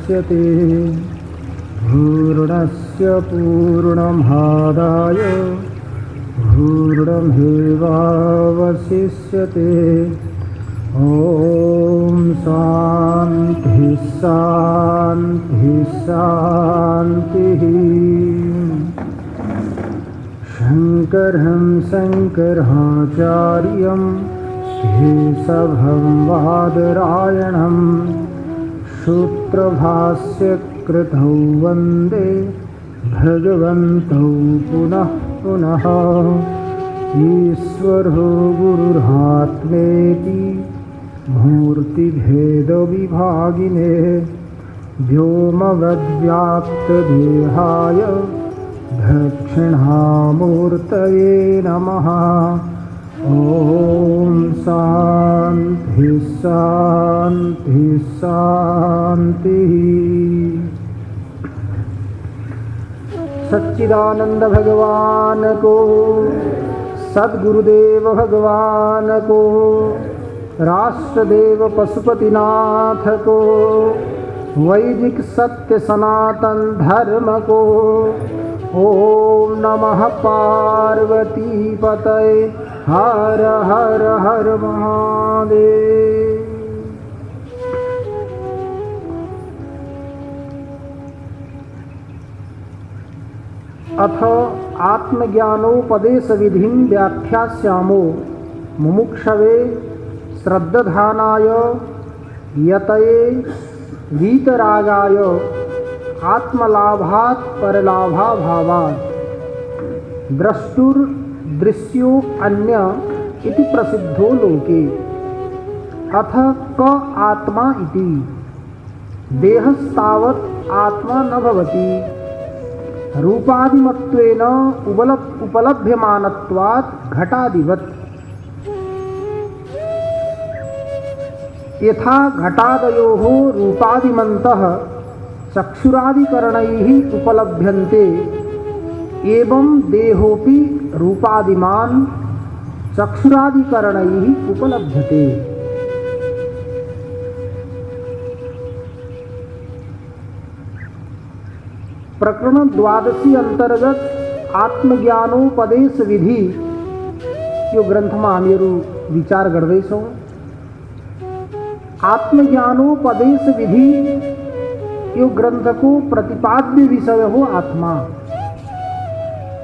मुदच्यते पूर्णस्य पूर्णमादाय पूर्णमेवावशिष्यते। ॐ शान्ति शान्ति शान्तिः। शङ्करं शङ्कराचार्यं केशवं बादरायणं सूत्रभाष्यकृतौ वन्दे भगवन्तौ पुनः पुनः। ईश्वरो गुरुरात्मेति मूर्तिभेदविभागिने व्योमवद्व्याप्तदेहाय दक्षिणामूर्तये नमः। ॐ शान्ति शान्ति शान्तिः। सच्चिदानंद भगवान को, सद्गुरुदेव भगवान को, राष्ट्रदेव पशुपतिनाथ को, वैदिक सत्य सनातन धर्म को। ओम नमः पार्वती पतये हर हर हर महादेव। अथ आत्मज्ञानोपदेश विधिं व्याख्यास्यामो मुमुक्षवे श्रद्धानाय यतये वीतरागाय आत्मलाभात् परलाभाभावात् द्रष्टुर्दृश्यो अन्य इति प्रसिद्धो लोके। अथ क आत्मा इति देहस्तावत् आत्मा न भवति रूपादिमत्वेन उपलभ्यमानत्वात् घटादिवत्। यथा घटादयोः रूपादिमन्तः चक्षुरादिकरणैः उपलभ्यन्ते एवं देहोपि रूपादिमान् चक्षुरादिकरणैः उपलभ्यते। प्रकरण 12 अंतर्गत आत्मज्ञानोपदेश विधि यो ग्रंथमा हामीहरू विचार गर्दैछौँ। आत्मज्ञानोपदेश विधि यो ग्रन्थको प्रतिपाद्य विषय हो आत्मा।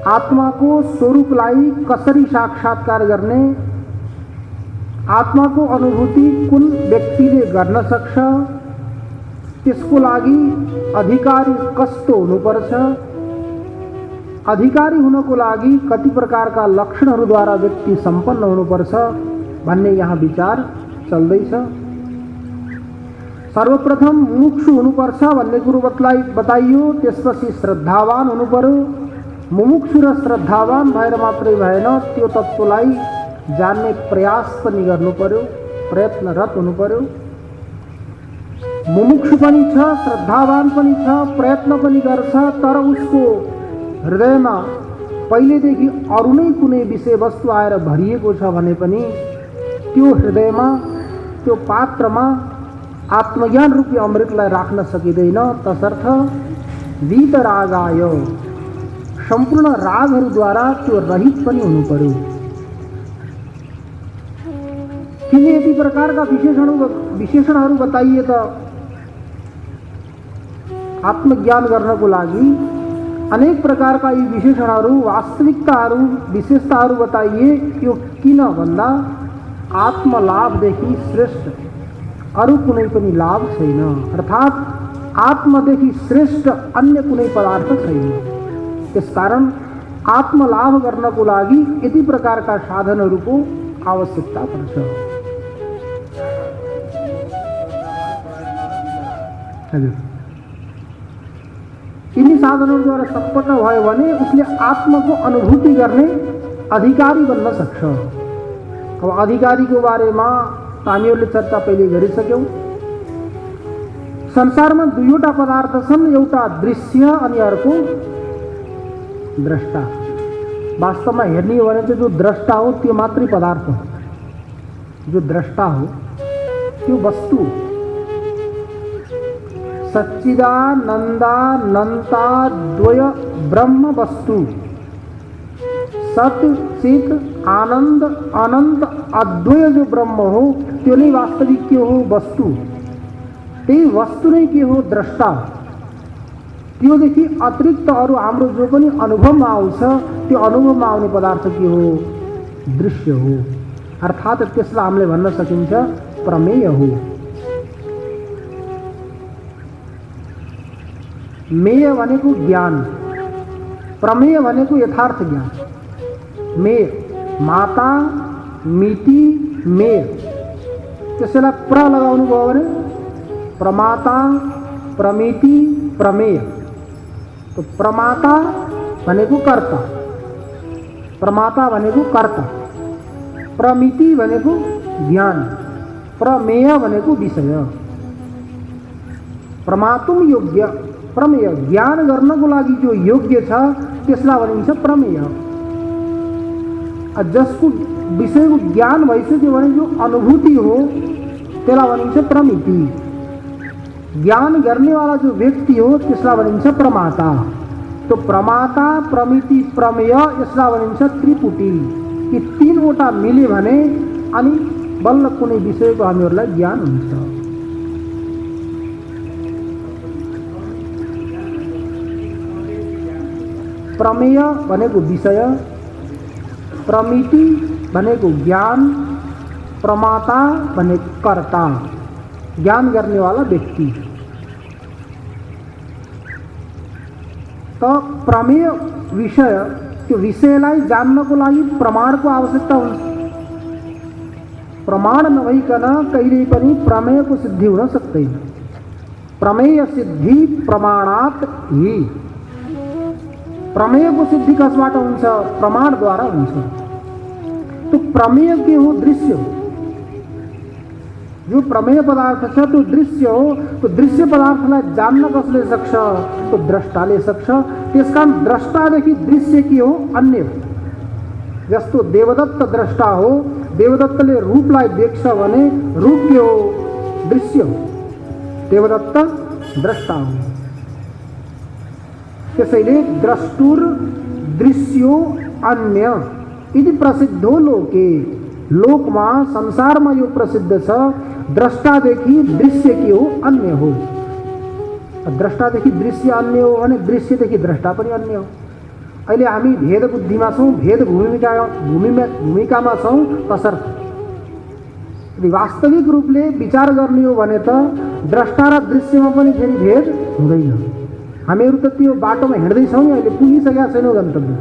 आत्माको स्वरूपलाई कसरी साक्षात्कार गर्ने, आत्माको अनुभूति कुन व्यक्तिले गर्न सक्छ, त्यसको लागि अधिकारी कस्तो हुनुपर्छ, अधिकारी हुनको लागि कति प्रकारका लक्षणहरूद्वारा व्यक्ति सम्पन्न हुनुपर्छ भन्ने यहाँ विचार चल्दैछ। सर्वप्रथम मुमुक्षु हुनुपर्छ भन्ने कुरो बताइयो। त्यसपछि श्रद्धावान हुनुपर्यो। मुमुक्षु र श्रद्धावान भएर मात्रै भएन, त्यो तत्त्वलाई जान्ने प्रयास पनि गर्नुपर्यो, प्रयत्नरत हुनुपर्यो। मुमुक्षु पनि छ, श्रद्धावान पनि छ, प्रयत्न पनि गर्छ, तर उसको हृदयमा पहिलेदेखि अरू नै कुनै विषयवस्तु आएर भरिएको छ भने पनि त्यो हृदयमा, त्यो पात्रमा आत्मज्ञान रूपी अमृतलाई राख्न सकिँदैन। तसर्थ वीतरागाय सम्पूर्ण रागहरूद्वारा त्यो रहित पनि हुनु पर्यो। किन यति प्रकारका विशेषणहरू बताइए त आत्मज्ञान गर्नको लागि अनेक प्रकारका यी विशेषणहरू, वास्तविकताहरू, विशेषताहरू बताइए। यो किन भन्दा आत्मलाभदेखि श्रेष्ठ अरू कुनै पनि लाभ छैन, अर्थात् आत्मदेखि श्रेष्ठ अन्य कुनै पदार्थ छैन। त्यसकारण आत्मलाभ गर्नको लागि यति प्रकारका साधनहरूको आवश्यकता पर्छ। यिनी साधनहरूद्वारा सम्पन्न भयो भने उसले आत्माको अनुभूति गर्ने अधिकारी बन्न सक्छ। अब अधिकारीको बारेमा हामीहरूले चर्चा पहिले गरिसक्यौँ। संसारमा दुईवटा पदार्थ छन्, एउटा दृश्य अनि अर्को द्रष्टा। वास्तवमा हेर्ने हो भने जो द्रष्टा हो त्यो मात्रै पदार्थ हो, जो द्रष्टा हो त्यो वस्तु। सच्चिदानंदानंता द्वय ब्रह्म वस्तु सत चित आनंद अनंत अद्वय जो ब्रह्म हो त्यो नै वास्तविक के हो वस्तु, त्यही वस्तु नै के हो द्रष्टा। त्योदेखि अतिरिक्त अरू हाम्रो जो पनि अनुभवमा आउँछ त्यो अनुभवमा आउने पदार्थ के हो? दृश्य हो। अर्थात् त्यसलाई हामीले भन्न सकिन्छ प्रमेय हो। मेय भनेको ज्ञान, प्रमेय भनेको यथार्थ ज्ञान। मेय माता मिति मेय, त्यसैलाई प्र लगाउनु भयो भने प्रमाता प्रमिति प्रमेय। तो प्रमाता भनेको कर्ता, प्रमाता भनेको कर्ता, प्रमिति भनेको ज्ञान, प्रमेय भनेको विषय। प्रमातुम योग्य प्रमेय, ज्ञान गर्नको लागि जो योग्य छ त्यसलाई भनिन्छ प्रमेय। जसको विषयको ज्ञान भइसक्यो भने जो अनुभूति हो त्यसलाई भनिन्छ प्रमिति। ज्ञान गर्नेवाला जो व्यक्ति हो त्यसलाई भनिन्छ प्रमाता। तो प्रमाता प्रमिति प्रमेय यसलाई भनिन्छ त्रिपुटी। यी तीनवटा मिले भने अनि बल्ल कुनै विषयको हामीहरूलाई ज्ञान हुन्छ। प्रमेय भनेको विषय, प्रमिति भनेको ज्ञान, प्रमाता भनेको कर्ता, ज्ञान गर्नेवाला व्यक्ति। तो प्रमेय विषय, त्यो विषयलाई जान्नको लागि प्रमाणको आवश्यकता हुन्छ। प्रमाण नभइकन कहिल्यै पनि प्रमेयको सिद्धि हुन सक्दैन। प्रमेय सिद्धि प्रमाणात ही। प्रमेयको सिद्धि कसबाट हुन्छ? प्रमाणद्वारा हुन्छ। तो प्रमेय के हो? दृश्य हो। जो प्रमेय पदार्थ छ त्यो दृश्य हो। तो दृश्य पदार्थलाई जान्न कसले सक्छ? तो द्रष्टाले सक्छ। त्यसकारण द्रष्टादेखि दृश्य के हो? अन्य हो। जस्तो देवदत्त द्रष्टा हो, देवदत्तले रूपलाई देख्छ भने रूप के हो? दृश्य हो। देवदत्त द्रष्टा हो। त्यसैले द्रष्टुर दृश्यो अन्य इति प्रसिद्धो लोके। लोकमा संसारमा यो प्रसिद्ध छ, द्रष्टादेखि दृश्य के हो? अन्य हो। द्रष्टादेखि दृश्य अन्य हो भने दृश्यदेखि द्रष्टा पनि अन्य हो। अहिले हामी भेद बुद्धिमा छौँ, भेद भूमिकामा छौँ तसर्थ यदि वास्तविक रूपले विचार गर्ने हो भने त द्रष्टा र दृश्यमा पनि फेरि भेद हुँदैन। हामीहरू त त्यो बाटोमा हिँड्दैछौँ नि, अहिले पुगिसकेका छैनौँ गन्तव्य।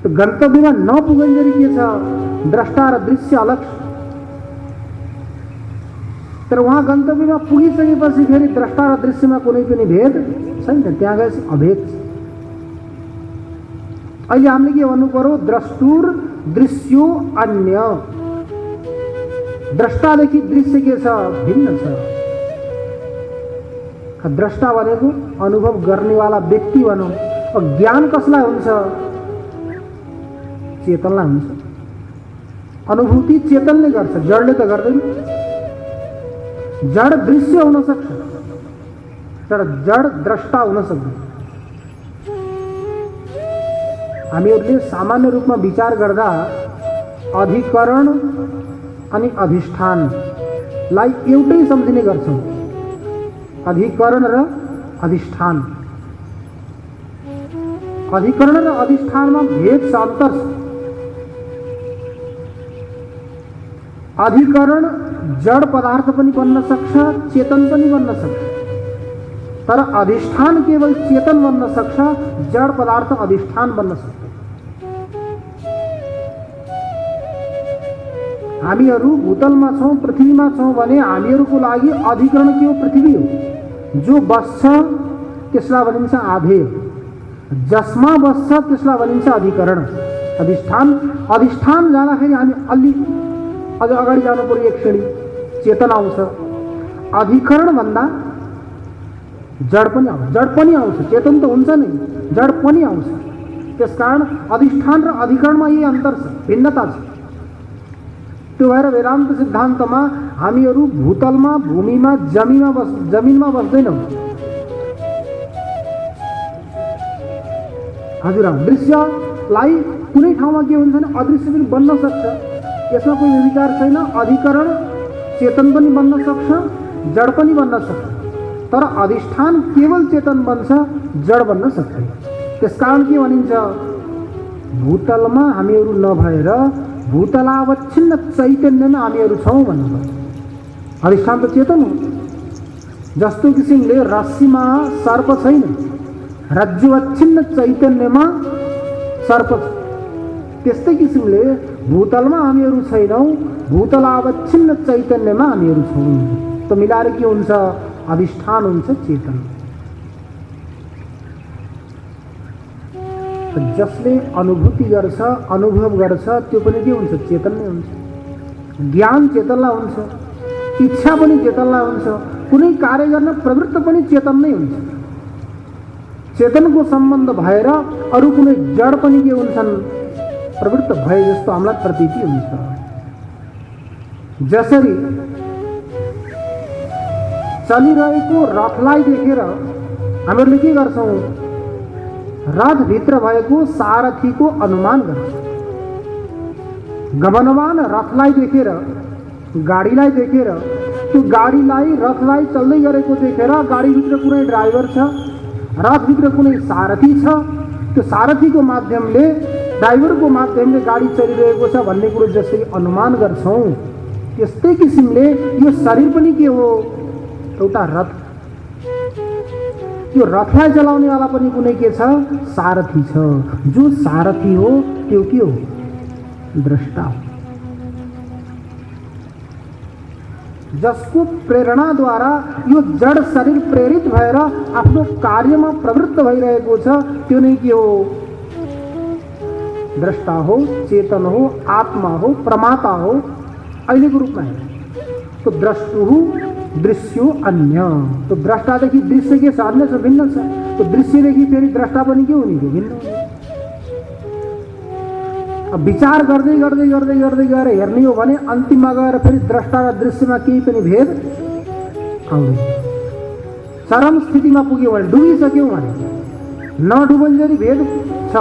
तो गन्तव्यमा नपुगन्जेरी के छ? द्रष्टा र दृश्य अलग। तर वहाँ गन्तव्यमा पुगिसकेपछि फेरि द्रष्टा र दृश्यमा कुनै पनि भेद छैन, त्यहाँ गएपछि अभेद छ। अहिले हामीले के भन्नु पर्यो? द्रष्टुर दृश्यो अन्य। द्रष्टादेखि दृश्य के छ? भिन्न छ। द्रष्टा भनेको अनुभव गर्नेवाला व्यक्ति भनौँ। और ज्ञान कसलाई हुन्छ? चेतनलाई हुन्छ। अनुभूति चेतनले गर्छ, जडले त गर्दैन। जड दृश्य हुन सक्छ तर जड द्रष्टा हुन सक्दैन। हामीहरूले सामान्य रूपमा विचार गर्दा अधिकरण अनि अधिष्ठानलाई एउटै सम्झिने गर्छौँ। अधिकरण र अधिष्ठान, अधिकरण र अधिष्ठानमा भेद छ, अन्तर छ। अधिकरण जड पदार्थ पनि बन्न सक्छ, चेतन पनि बन्न सक्छ। तर अधिष्ठान केवल चेतन बन्न सक्छ, जड पदार्थ अधिष्ठान बन्न सक्छ। हामीहरू भूतलमा छौँ, पृथ्वीमा छौँ भने हामीहरूको लागि अधिकरण के हो? पृथ्वी हो। जो बस्छ त्यसलाई भनिन्छ आधेय, जसमा बस्छ त्यसलाई भनिन्छ अधिकरण। अधिष्ठान, अधिष्ठान जाँदाखेरि हामी अलि अझ अगाडि जानु पर्यो, एक श्रेणी चेतन आउँछ। अधिकरण भन्दा जड पनि आउँछ, जड पनि आउँछ, चेतन त हुन्छ नै, जड पनि आउँछ। त्यसकारण अधिष्ठान र अधिकरणमा यही अन्तर छ, भिन्नता छ। तो त्यो भएर वेदान्त सिद्धान्तमा हामीहरू भूतलमा, भूमिमा, जमिनमा बस्दैनौँ। हजुर, दृश्यलाई कुनै ठाउँमा के हुन्छ भने अदृश्य पनि बन्न सक्छ, यसमा कोही विचार छैन। अधिकरण चेतन पनि बन्न सक्छ, जड पनि बन्न सक्छ, तर अधिष्ठान केवल चेतन बन्छ, जड बन्न सक्दैन। त्यसकारण के भनिन्छ, भूतलमा हामीहरू नभएर भूतलावच्छिन्न चैतन्यमा हामीहरू छौँ भन्नुपर्छ। अधिष्ठान त चेतन हो। जस्तो किसिमले रस्सीमा सर्प छैन, रज्जुअच्छिन्न चैतन्यमा सर्प छ, त्यस्तै किसिमले भूतलमा हामीहरू छैनौँ, भूतलावच्छिन्न चैतन्यमा हामीहरू छौँ। त मिलाएर के हुन्छ, अधिष्ठान हुन्छ चेतन। जसले अनुभूति गर्छ, अनुभव गर्छ, त्यो पनि के हुन्छ, चेतन नै हुन्छ। ज्ञान चेतनलाई हुन्छ, इच्छा पनि चेतनलाई हुन्छ, कुनै कार्य गर्न प्रवृत्त पनि चेतन नै हुन्छ। चेतनको सम्बन्ध भएर अरू कुनै जड पनि के हुन्छन्, प्रवृत्त भए जस्तो हामीलाई प्रतीति हुन्छ। जसरी चलिरहेको रथलाई देखेर हामीहरूले के गर्छौँ, रथभित्र भएको सारथीको अनुमान गर्छौँ। गमनमान रथलाई देखेर, गाडीलाई देखेर, त्यो गाडीलाई, रथलाई चल्दै गरेको देखेर गाडीभित्र कुनै ड्राइभर छ, रथभित्र कुनै सारथी छ, त्यो सारथीको माध्यमले, ड्राइभरको माध्यमले गाडी चलिरहेको छ भन्ने कुरो जसरी अनुमान गर्छौँ, त्यस्तै किसिमले यो शरीर पनि के हो, एउटा रथ। त्यो रथलाई चलाउने वाला पनि कुनै के छ, सारथी छ। जो सारथी हो त्यो के हो, द्रष्टा हो। जसको प्रेरणाद्वारा यो जड शरीर प्रेरित भएर आफ्नो कार्यमा प्रवृत्त भइरहेको छ, त्यो नै के हो, द्रष्टा हो, चेतन हो, आत्मा हो, प्रमाता हो, अहिलेको रूपमा है। तो द्रष्टु दृश्यो अन्य, तो द्रष्टादेखि दृश्य के साधन छ, भिन्न छ। तो दृश्यदेखि फेरि द्रष्टा पनि के हुने, भिन्न हुने। अब विचार गर्दै गर्दै गर्दै गर्दै गएर हेर्ने हो भने अन्तिममा गएर फेरि द्रष्टा र दृश्यमा केही पनि भेद आउँदैन। चरम स्थितिमा पुग्यो भने, डुबिसक्यौँ भने, नडुबन्जरी भेद छ,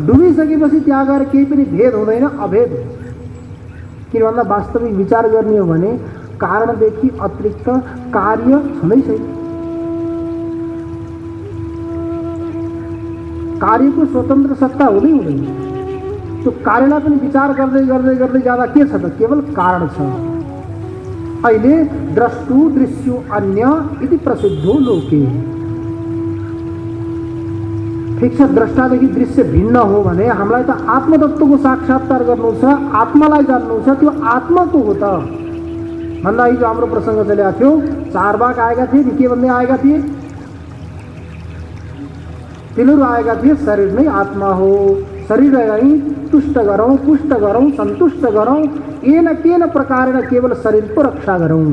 डुबिसकेपछि त्यहाँ गएर केही पनि भेद हुँदैन, अभेद। किन भन्दा वास्तविक विचार गर्ने हो भने कारणदेखि अतिरिक्त कार्य छँदै छैन। कार्यको स्वतन्त्र सत्ता हुँदैन। त्यो कार्यलाई पनि विचार गर्दै गर्दै गर्दै जाँदा के छ त, केवल कारण छ। अहिले द्रष्टु दृश्यो अन्य इति प्रसिद्धो लोके। ठिक छ, द्रष्टादेखि दृश्य भिन्न हो भने हामीलाई त आत्मतत्त्वको साक्षात्कार गर्नु छ, आत्मालाई जान्नु छ। त्यो आत्मा को हो त भन्दा हिजो हाम्रो प्रसङ्ग चलेको थियो, 4 बाघ आएका थिए, के भन्दै आएका थिए, तिनीहरू आएका थिए, शरीर नै आत्मा हो, शरीरलाई तुष्ट गरौँ, पुष्ट गरौँ, सन्तुष्ट गरौँ, येन केन प्रकारेण केवल शरीरको रक्षा गरौँ।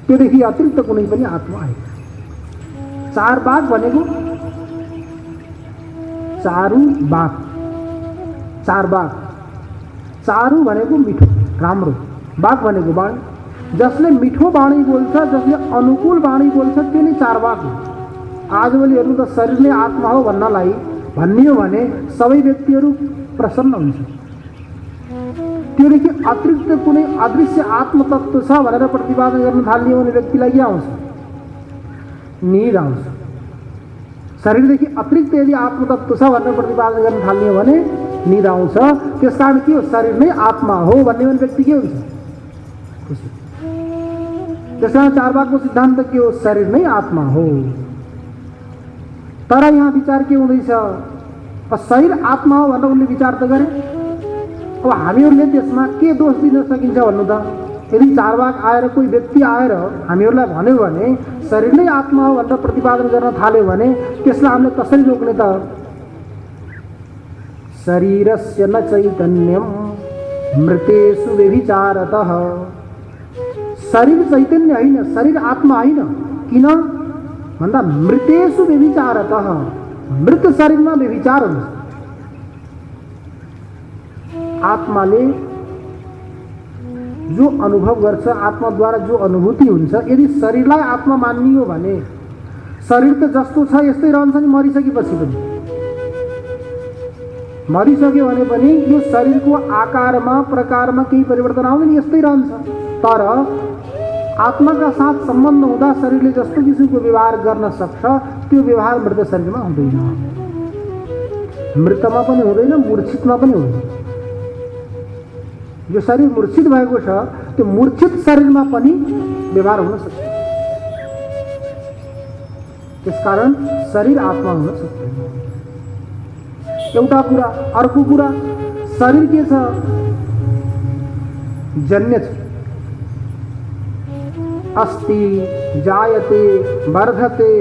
त्योदेखि अतिरिक्त कुनै पनि आत्मा आएन। 4 बाघ भनेको चारु बाघ, 4 बाघ। चारु भनेको मिठो, राम्रो, बाघ भनेको बाणी। जसले मिठो बाणी बोल्छ, जसले अनुकूल बाणी बोल्छ, त्यो नै 4 बाघ हो। आजभोलि हेर्नु त, शरीर नै आत्मा हो भन्नलाई भन्ने हो भने सबै व्यक्तिहरू प्रसन्न हुन्छ। त्योदेखि अतिरिक्त कुनै अदृश्य आत्मतत्त्व छ भनेर प्रतिपादन गर्न थाल्ने हो भने व्यक्तिलाई के आउँछ, निद आउँछ। शरीरदेखि अतिरिक्त यदि आत्मतत्त्व छ भनेर प्रतिपादन गर्न थाल्ने हो भने निद आउँछ। त्यसकारण के हो, शरीर नै आत्मा हो भन्ने हो भने व्यक्ति के हुन्छ, खुसी। त्यसकारण 4 बाघको सिद्धान्त के हो, शरीर नै आत्मा हो। तर यहाँ विचार के हुँदैछ, शरीर आत्मा हो भनेर उनले विचार त गरे। अब हामीहरूले त्यसमा के दोष दिन सकिन्छ भन्नु त, यदि 4 बाघ आएर कोही व्यक्ति आएर हामीहरूलाई भन्यो भने शरीर नै आत्मा हो भनेर प्रतिपादन गर्न थाल्यो भने त्यसलाई हामीले कसरी रोक्ने त? शरीरस्य न चैतन्यम मृतेषु व्यभिचारतः। शरीर चैतन्य होइन, शरीर आत्मा होइन। किन भन्दा मृतेषु व्यभिचारतः, मृत शरीरमा व्यभिचार हुन्छ। आत्माले जो अनुभव गर्छ, आत्माद्वारा जो अनुभूति हुन्छ, यदि शरीरलाई आत्मा मानियो भने शरीर त जस्तो छ यस्तै रहन्छ नि मरिसकेपछि पनि। मरिसक्यो भने पनि यो शरीरको आकारमा प्रकारमा केही परिवर्तन आउँदैन, यस्तै रहन्छ। तर आत्माका साथ सम्बन्ध हुँदा शरीरले जस्तो किसिमको व्यवहार गर्न सक्छ त्यो व्यवहार मृत शरीरमा हुँदैन, मृतमा पनि हुँदैन, मूर्छितमा पनि हुँदैन। जो शरीर मूर्छित भएको छ त्यो मूर्छित शरीरमा पनि व्यवहार हुन सक्छ। त्यसकारण शरीर आत्मा हुन सक्दैन। एउटा कुरा। अर्को कुरा, शरीर के छ? जन्य छ। अस्ति, जायते, वर्धते,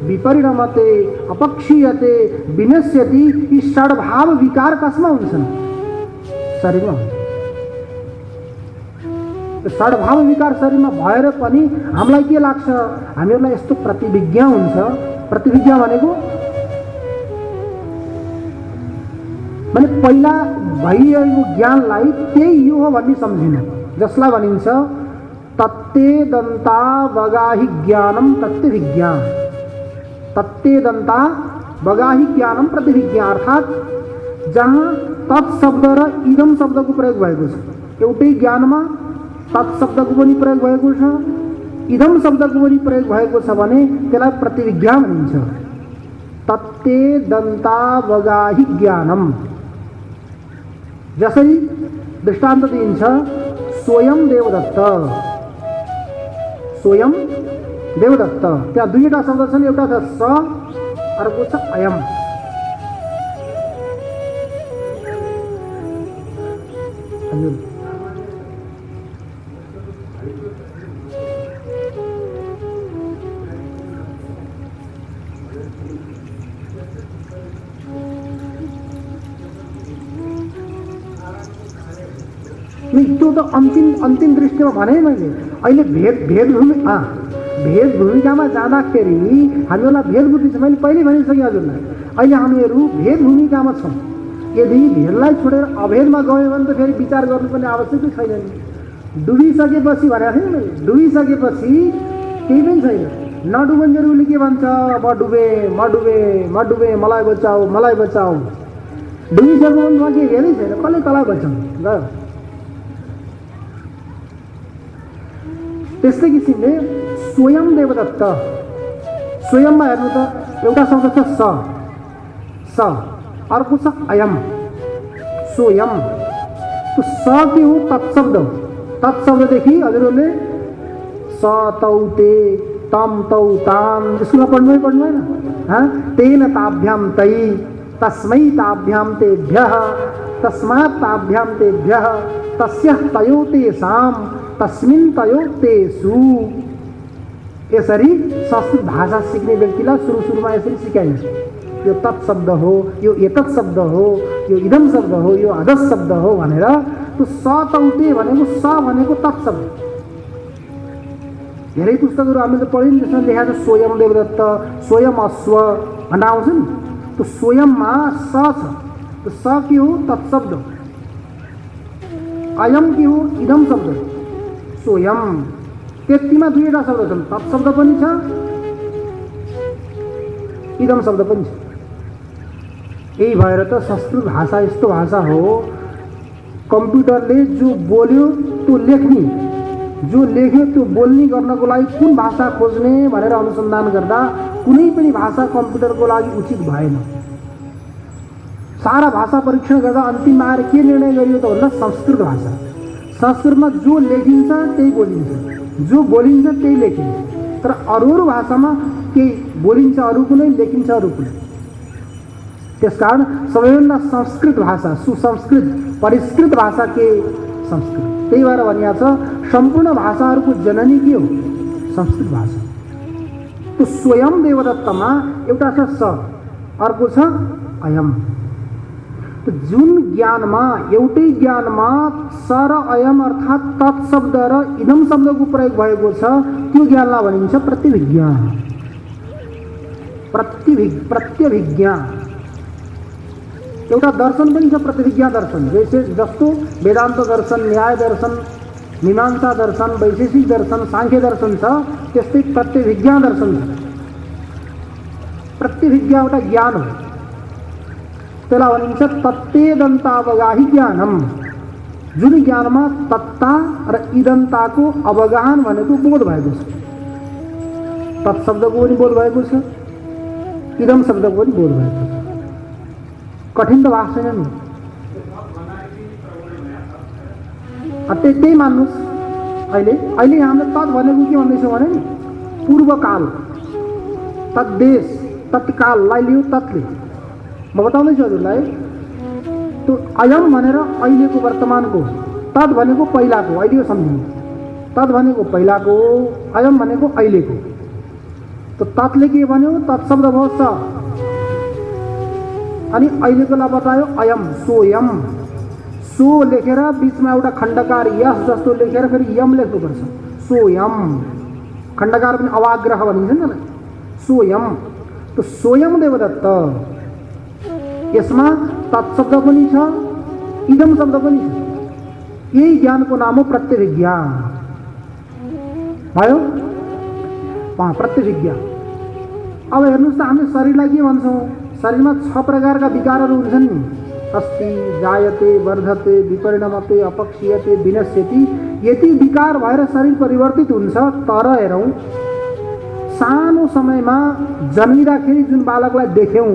विपरिणमते, अपक्षीयते, विनश्यति, यी षड्भाव विकार कसमा हुन्छन्? शरीरमा हुन्छ। षड्भाव विकार शरीरमा भएर पनि हामीलाई के लाग्छ? हामीहरूलाई यस्तो प्रतिविज्ञा हुन्छ। प्रतिविज्ञा भनेको माने पहिला भइरहेको ज्ञानलाई त्यही यो हो भन्ने सम्झिनु, जसलाई भनिन्छ तत्ते दन्ता बगाही ज्ञानम प्रतिविज्ञा। तत्ते दन्ता बगाही ज्ञानम प्रतिविज्ञा अर्थात जहाँ तत्शब्द र इदम शब्दको प्रयोग भएको छ। एउटै ज्ञानमा तत्शब्दको पनि प्रयोग भएको छ, इदम शब्दको पनि प्रयोग भएको छ भने त्यसलाई प्रतिविज्ञा भनिन्छ। तत्ते दन्ता बगाही ज्ञानम। जसरी दृष्टान्त दिइन्छ स्वयं देवदत्त। स्वयं देवदत्त, त्यहाँ दुईवटा शब्द छन्, एउटा छ स, अर्को छ अयम। हजुर, त्यो त अन्तिम दृष्टिमा भने मैले। अहिले भेद भूमिकामा जाँदाखेरि हामीहरूलाई भेद बुद्धि छ, मैले पहिले भनिसकेँ हजुरलाई। अहिले हामीहरू भेद भूमिकामा छौँ। यदि भेदलाई छोडेर अभेदमा गयो भने त फेरि विचार गर्नुपर्ने आवश्यकै छैन नि। डुबिसकेपछि भनेको थिएँ मैले, डुबिसकेपछि केही पनि छैन। नडुबन्जेरूले के भन्छ? म डुबे, म डुबे, म डुबे, मलाई बचाऊ, मलाई बचाऊ। डुबिसकेमा के हेरै छैन, कसले कसलाई बचाउँ गयो। त्यस्तै किसिमले स्वयं देवदत्त। स्वयंमा हेर्नु त एउटा शब्द छ स, अर्को छ अयम। स्वयं त्यो स के हो? तत्शब्द हो। तत्शब्ददेखि हजुरहरूले स तौ ते, तम तौ ताम स्कुलमा पढ्नु होइन? तेन ताभ्याम तै, तस्मै ताभ्याम तेभ्यः, तस्मात् ताभ्याम तेभ्यः, तस्यः तयो तेषां, तस्मिन् तयो तेषु। यसरी संस्कृत भाषा सिक्ने व्यक्तिलाई सुरुमा यसरी सिकाइन्छ। यो तत्शब्द हो, यो एतत् शब्द हो, यो इदम शब्द हो, यो अदस शब्द हो भनेर। त्यो स तौते भनेको स भनेको तत्शब्द। धेरै पुस्तकहरू हामीले पढ्यौँ, त्यसमा लेखेको छ स्वयं देवदत्त, स्वयं अश्व भनेर आउँछ नि। त्यो स्वयंमा स छ। त्यो स के हो? तत्शब्द। अयम के हो? इदम शब्द। स्वयं त्यतिमा दुईवटा शब्द छन्, तत्शब्द पनि छ, इदम शब्द पनि छ। यही भएर त संस्कृत भाषा यस्तो भाषा हो, कम्प्युटरले जो बोल्यो त्यो लेख्ने, जो लेख्यो त्यो बोल्ने गर्नको लागि कुन भाषा खोज्ने भनेर अनुसन्धान गर्दा कुनै पनि भाषा कम्प्युटरको लागि उचित भएन। सारा भाषा परीक्षण गर्दा अन्तिममा आएर के निर्णय गरियो त भन्दा संस्कृत भाषा। संस्कृतमा जो लेखिन्छ त्यही बोलिन्छ, जो बोलिन्छ त्यही लेखिन्छ। तर अरू भाषामा केही बोलिन्छ अरू कुनै, लेखिन्छ अरू कुनै। त्यसकारण सबैभन्दा संस्कृत भाषा, सुसंस्कृत परिष्कृत भाषा के? संस्कृत। त्यही भएर भनिएको छ सम्पूर्ण भाषाहरूको जननी के हो? संस्कृत भाषा। त्यो स्वयं देवदत्तमा एउटा छ स, अर्को छ अयम। तो जुन ज्ञानमा, एउटै ज्ञानमा स र अयम अर्थात् तत्शब्द र इदम शब्दको प्रयोग भएको छ, त्यो ज्ञानलाई भनिन्छ प्रतिविज्ञा। प्रत्यभिज्ञा एउटा दर्शन पनि छ, प्रतिविज्ञा दर्शन। जस्तो वेदान्त दर्शन, न्याय दर्शन, मीमांसा दर्शन, वैशेषिक दर्शन, सांख्य दर्शन छ, त्यस्तै प्रत्यभिज्ञा दर्शन छ। प्रत्यभिज्ञा एउटा ज्ञान हो, त्यसलाई भनिन्छ तत्तेदन्तावगाही ज्ञानम। जुन ज्ञानमा तत्ता र इदन्ताको अवगाहन भनेको बोध भएको छ। तत् शब्दको पनि बोध भएको छ, इदम शब्दको पनि बोध भएको छ। कठिन त भएको छैन नि। त्यही मान्नुहोस्। अहिले हामीले तत् भनेको के भन्दैछौँ भने नि पूर्वकाल, तद्देश, तत्काललाई लियो तत्ले। म बताउँदैछु हजुरलाई। त्यो अयम भनेर अहिलेको वर्तमानको, तत् भनेको पहिलाको, अहिले यो सम्झिनु। तत् भनेको पहिलाको, अयम भनेको अहिलेको। त तत्ले के भन्यो? तत्शब्द भयो स, अनि अहिलेकोलाई बतायो अयम, सोयम। सो लेखेर बीचमा एउटा खण्डकार यस जस्तो लेखेर फेरि यम लेख्नुपर्छ, सोयम। खण्डकार पनि अवाग्रह भनिन्छ नि, सोयम। त सोयम देवदत्त, यसमा तत्शब्द पनि छ, इदम शब्द पनि छ। यही ज्ञानको नाम हो प्रत्यभिज्ञा। भयो प्रत्यभिज्ञा। अब हेर्नुहोस् त, हामीले शरीरलाई के भन्छौँ? शरीरमा 6 प्रकारका विकारहरू हुन्छन् नि। अस्ति, जायते, वर्धते, विपरिणमते, अपक्षीयते, विनश्यति। यति विकार भएर शरीर परिवर्तित हुन्छ। तर हेरौँ, सानो समयमा जन्मिँदाखेरि जुन बालकलाई देख्यौँ,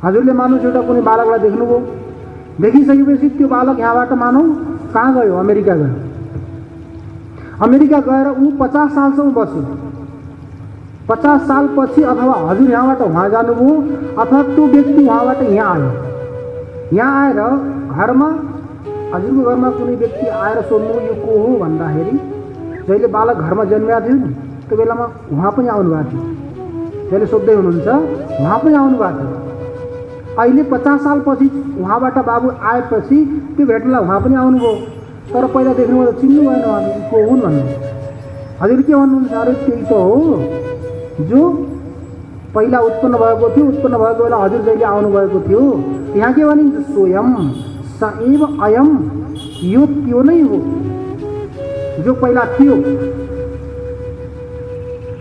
हजुरले मानुस एउटा कुनै बालकलाई देख्नुभयो, देखिसकेपछि त्यो बालक यहाँबाट मानौँ कहाँ गयो? अमेरिका गयो। अमेरिका गएर ऊ 50 सालसम्म बस्यो। 50 सालपछि अथवा हजुर यहाँबाट वहाँ जानुभयो, अथवा त्यो व्यक्ति वहाँबाट यहाँ आयो। यहाँ आएर घरमा, हजुरको घरमा कुनै व्यक्ति आएर सोध्नु यो को हो भन्दाखेरि, जहिले बालक घरमा जन्मिएको थियो नि त्यो बेलामा उहाँ पनि आउनुभएको थियो। जहिले सोध्दै हुनुहुन्छ उहाँ पनि आउनुभएको थियो। अहिले 50 सालपछि उहाँबाट बाबु आएपछि त्यो भेट्नलाई उहाँ पनि आउनुभयो। तर पहिला देख्नुभयो त चिन्नु भएन, उहाँले को हुन् भन्नु। हजुर के भन्नुहुन्छ? अरे त्यही त हो जो पहिला उत्पन्न भएको थियो, उत्पन्न भएको बेला हजुर जहिले आउनुभएको थियो। यहाँ के भनिन्छ? स्वयं स एव अयम, यो त्यो नै हो जो पहिला थियो।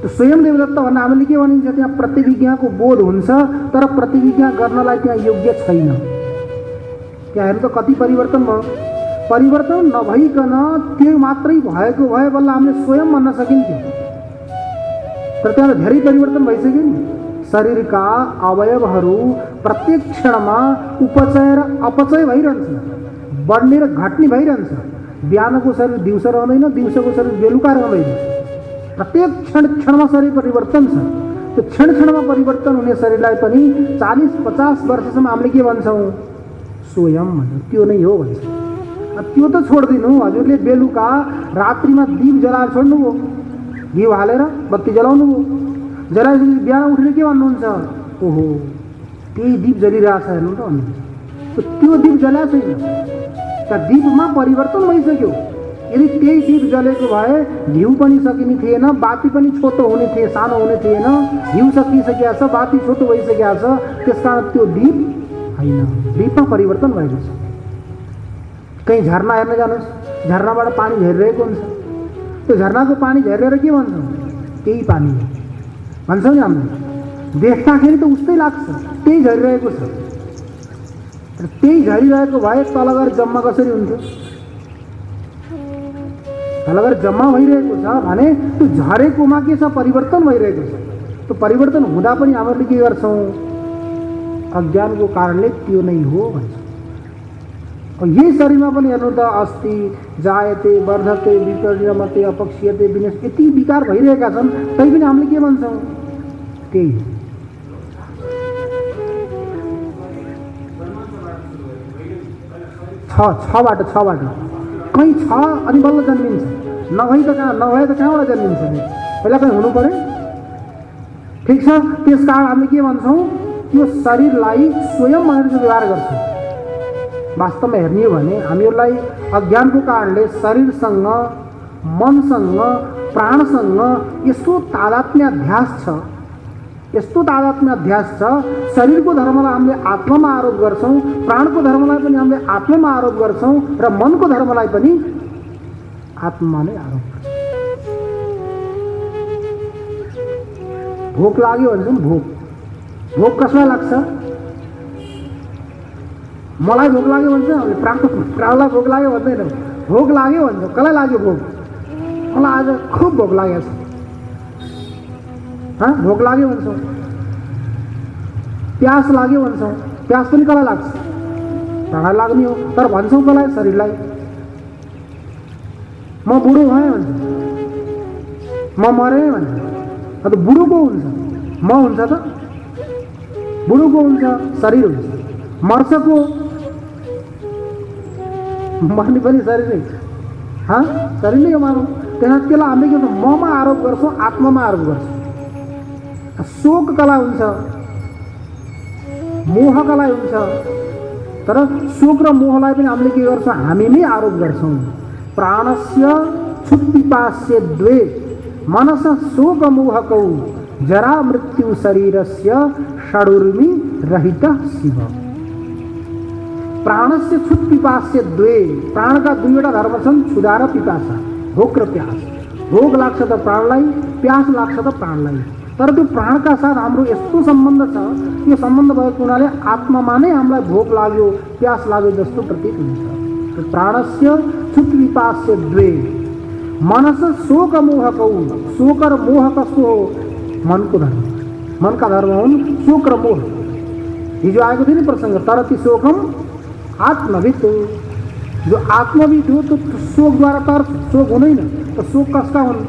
तो स्वयं देवदत्त भन्दा हामीले के भनिन्छ? त्यहाँ प्रतिविज्ञाको बोध हुन्छ, तर प्रतिविज्ञा गर्नलाई त्यहाँ योग्य छैन। त्यहाँ हेर्नु त कति परिवर्तन भयो। परिवर्तन नभइकन त्यो मात्रै भएको भए बल्ल हामीले स्वयं भन्न सकिन्थ्यो, तर त्यहाँ धेरै परिवर्तन भइसक्यो नि। शरीरका अवयवहरू प्रत्येक क्षणमा उपचय र अपचय भइरहन्छ, बढ्ने र घट्ने भइरहन्छ। बिहानको शरीर दिउँसो रहँदैन, दिउँसोको शरीर बेलुका रहँदैन। प्रत्येक क्षणमा शरीर परिवर्तन छ। त्यो क्षणमा परिवर्तन हुने शरीरलाई पनि 40-50 वर्षसम्म हामीले के भन्छौँ? स्वयं भन्छौँ, त्यो नै हो भन्छौँ। त्यो त छोडिदिनु, हजुरले बेलुका रात्रिमा दीप जलाएर छोड्नुभयो, घिउ हालेर बत्ती जलाउनु भयो, जलाएपछि बिहान उठेर के भन्नुहुन्छ? ओहो त्यही दीप जलिरहेछ हेर्नु त भन्नुहुन्छ। त्यो दीप जलाएको छैन, त्यहाँ दीपमा परिवर्तन भइसक्यो। यदि त्यही दीप जलेको भए घिउ पनि सकिने थिएन, बाती पनि छोटो हुने थिए, सानो हुने थिएन। घिउ सकिसकेको छ, बाती छोटो भइसकेको छ, त्यसकारण त्यो दीप होइन, दीपमा परिवर्तन भएको छ। कहीँ झरना हेर्न जानुहोस्, झरनाबाट पानी झरिरहेको हुन्छ। त्यो झरनाको पानी झरेर के भन्छौँ? त्यही पानी हो भन्छौँ नि हामीले। देख्दाखेरि त उस्तै लाग्छ, त्यही झरिरहेको छ। र त्यही झरिरहेको भए तल गएर जम्मा कसरी हुन्थ्यो? तल गएर जम्मा भइरहेको छ भने त्यो झरेकोमा के छ? परिवर्तन भइरहेको छ। त्यो परिवर्तन हुँदा पनि हामीले के गर्छौँ? अज्ञानको कारणले त्यो नै हो भन्छौँ। यही शरीरमा पनि हेर्नु त, अस्ति, जायते, वर्धते, विपरिणमते, अपक्षीयते, विनश्यति, यति विकार भइरहेका छन्, तै पनि हामीले के भन्छौँ? त्यही छबाट कहीँ छ अनि बल्ल जन्मिन्छ। नभए त कहाँबाट जन्मिन्छ? पहिला कहीँ हुनु पर्यो। ठिक छ, त्यस कारण हामीले के भन्छौँ? त्यो शरीरलाई स्वयं भनेर व्यवहार गर्छौँ। वास्तवमा हेर्ने हो भने हामीहरूलाई अज्ञानको कारणले शरीरसँग, मनसँग, प्राणसँग यस्तो तादात्म्याध्यास छ, यस्तो तादात्म्याध्यास छ। शरीरको धर्मलाई हामीले आत्मामा आरोप गर्छौँ, प्राणको धर्मलाई पनि हामीले आत्मामा आरोप गर्छौँ, र मनको धर्मलाई पनि आत्मा नै आरोप गर्छ। भोक लाग्यो भन्छन्, भोक कसलाई लाग्छ? मलाई भोक लाग्यो भन्छ, प्राणलाई भोक लाग्यो भन्दैन, भोक लाग्यो भन्छ। कसलाई लाग्यो भोक? मलाई आज खुब भोक लागेको छ, भोक लाग्यो भन्छौँ। प्यास लाग्यो भन्छौँ, प्यास पनि कसलाई लाग्छ? प्राणलाई लाग्ने हो, तर भन्छौँ कसलाई? शरीरलाई। म बुढो भएँ भन्छ, म मरेँ भन्छ। अन्त बुढो को हुन्छ? म हुन्छ त? बुढो को हुन्छ? शरीर हुन्छ। मर्छ को? मर्ने पनि शरीर नै, शरीर नै हो मानव। त्यसलाई हामीले के भन्छ? ममा आरोप गर्छौँ, आत्मामा आरोप गर्छौँ। शोक कसलाई हुन्छ? मोह कसलाई हुन्छ? तर शोक र मोहलाई पनि हामीले के गर्छौँ? हामीमै आरोप गर्छौँ। प्राणस्य क्षुत्पिपास्य द्वे मनस शोक मोहकौ जरा मृत्यु शरीरस्य षडूर्मि रहित शिव। प्राणस्य क्षुत्पिपास्य द्वे, प्राण का दुईवटा धर्म छन्, क्षुधा र पिपासा, भोक र प्यास। भोक लाग्छ त प्राणलाई, प्यास लाग्छ त प्राणलाई। तर त्यो प्राणका साथ हाम्रो यस्तो सम्बन्ध छ, त्यो सम्बन्ध भएको हुनाले आत्मामा नै हामीलाई भोक लाग्यो, प्यास लाग्यो जस्तो प्रतीत हुन्छ। प्राणस्य क्षुत्पिपास्य द्वे मनस शोक मोहकौ। शोक र मोह कसको हो? मनको धर्म। मनका धर्म हुन् शोक र मोह। हिजो आएको थियो नि प्रसङ्ग, तरति शोकम आत्मवित्। जो आत्मवित् हो तो शोकद्वारा तर शोक हुँदैन। तो शोक कसका हुन्?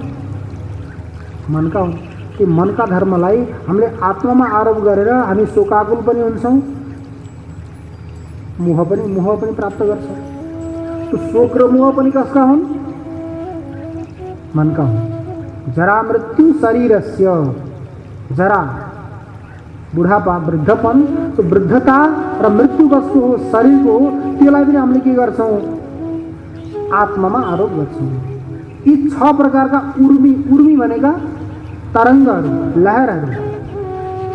मनका हुन्। त्यो मनका धर्मलाई हामीले आत्मामा आरोप गरेर हामी शोकाकुल पनि हुन्छौँ, मोह पनि प्राप्त गर्छौँ। तो शोक र मोह पनि कसका हुन्? मनका हुन्। जरा मृत्यु शरीरस्य, जरा बुढापा, वृद्धपन, तो वृद्धता र मृत्यु कसको हो? शरीरको हो। त्यसलाई पनि हामीले के गर्छौँ? आत्मामा आरोप गर्छौँ। यी 6 प्रकारका उर्मी भनेका तरङ्गहरू, लहरहरू।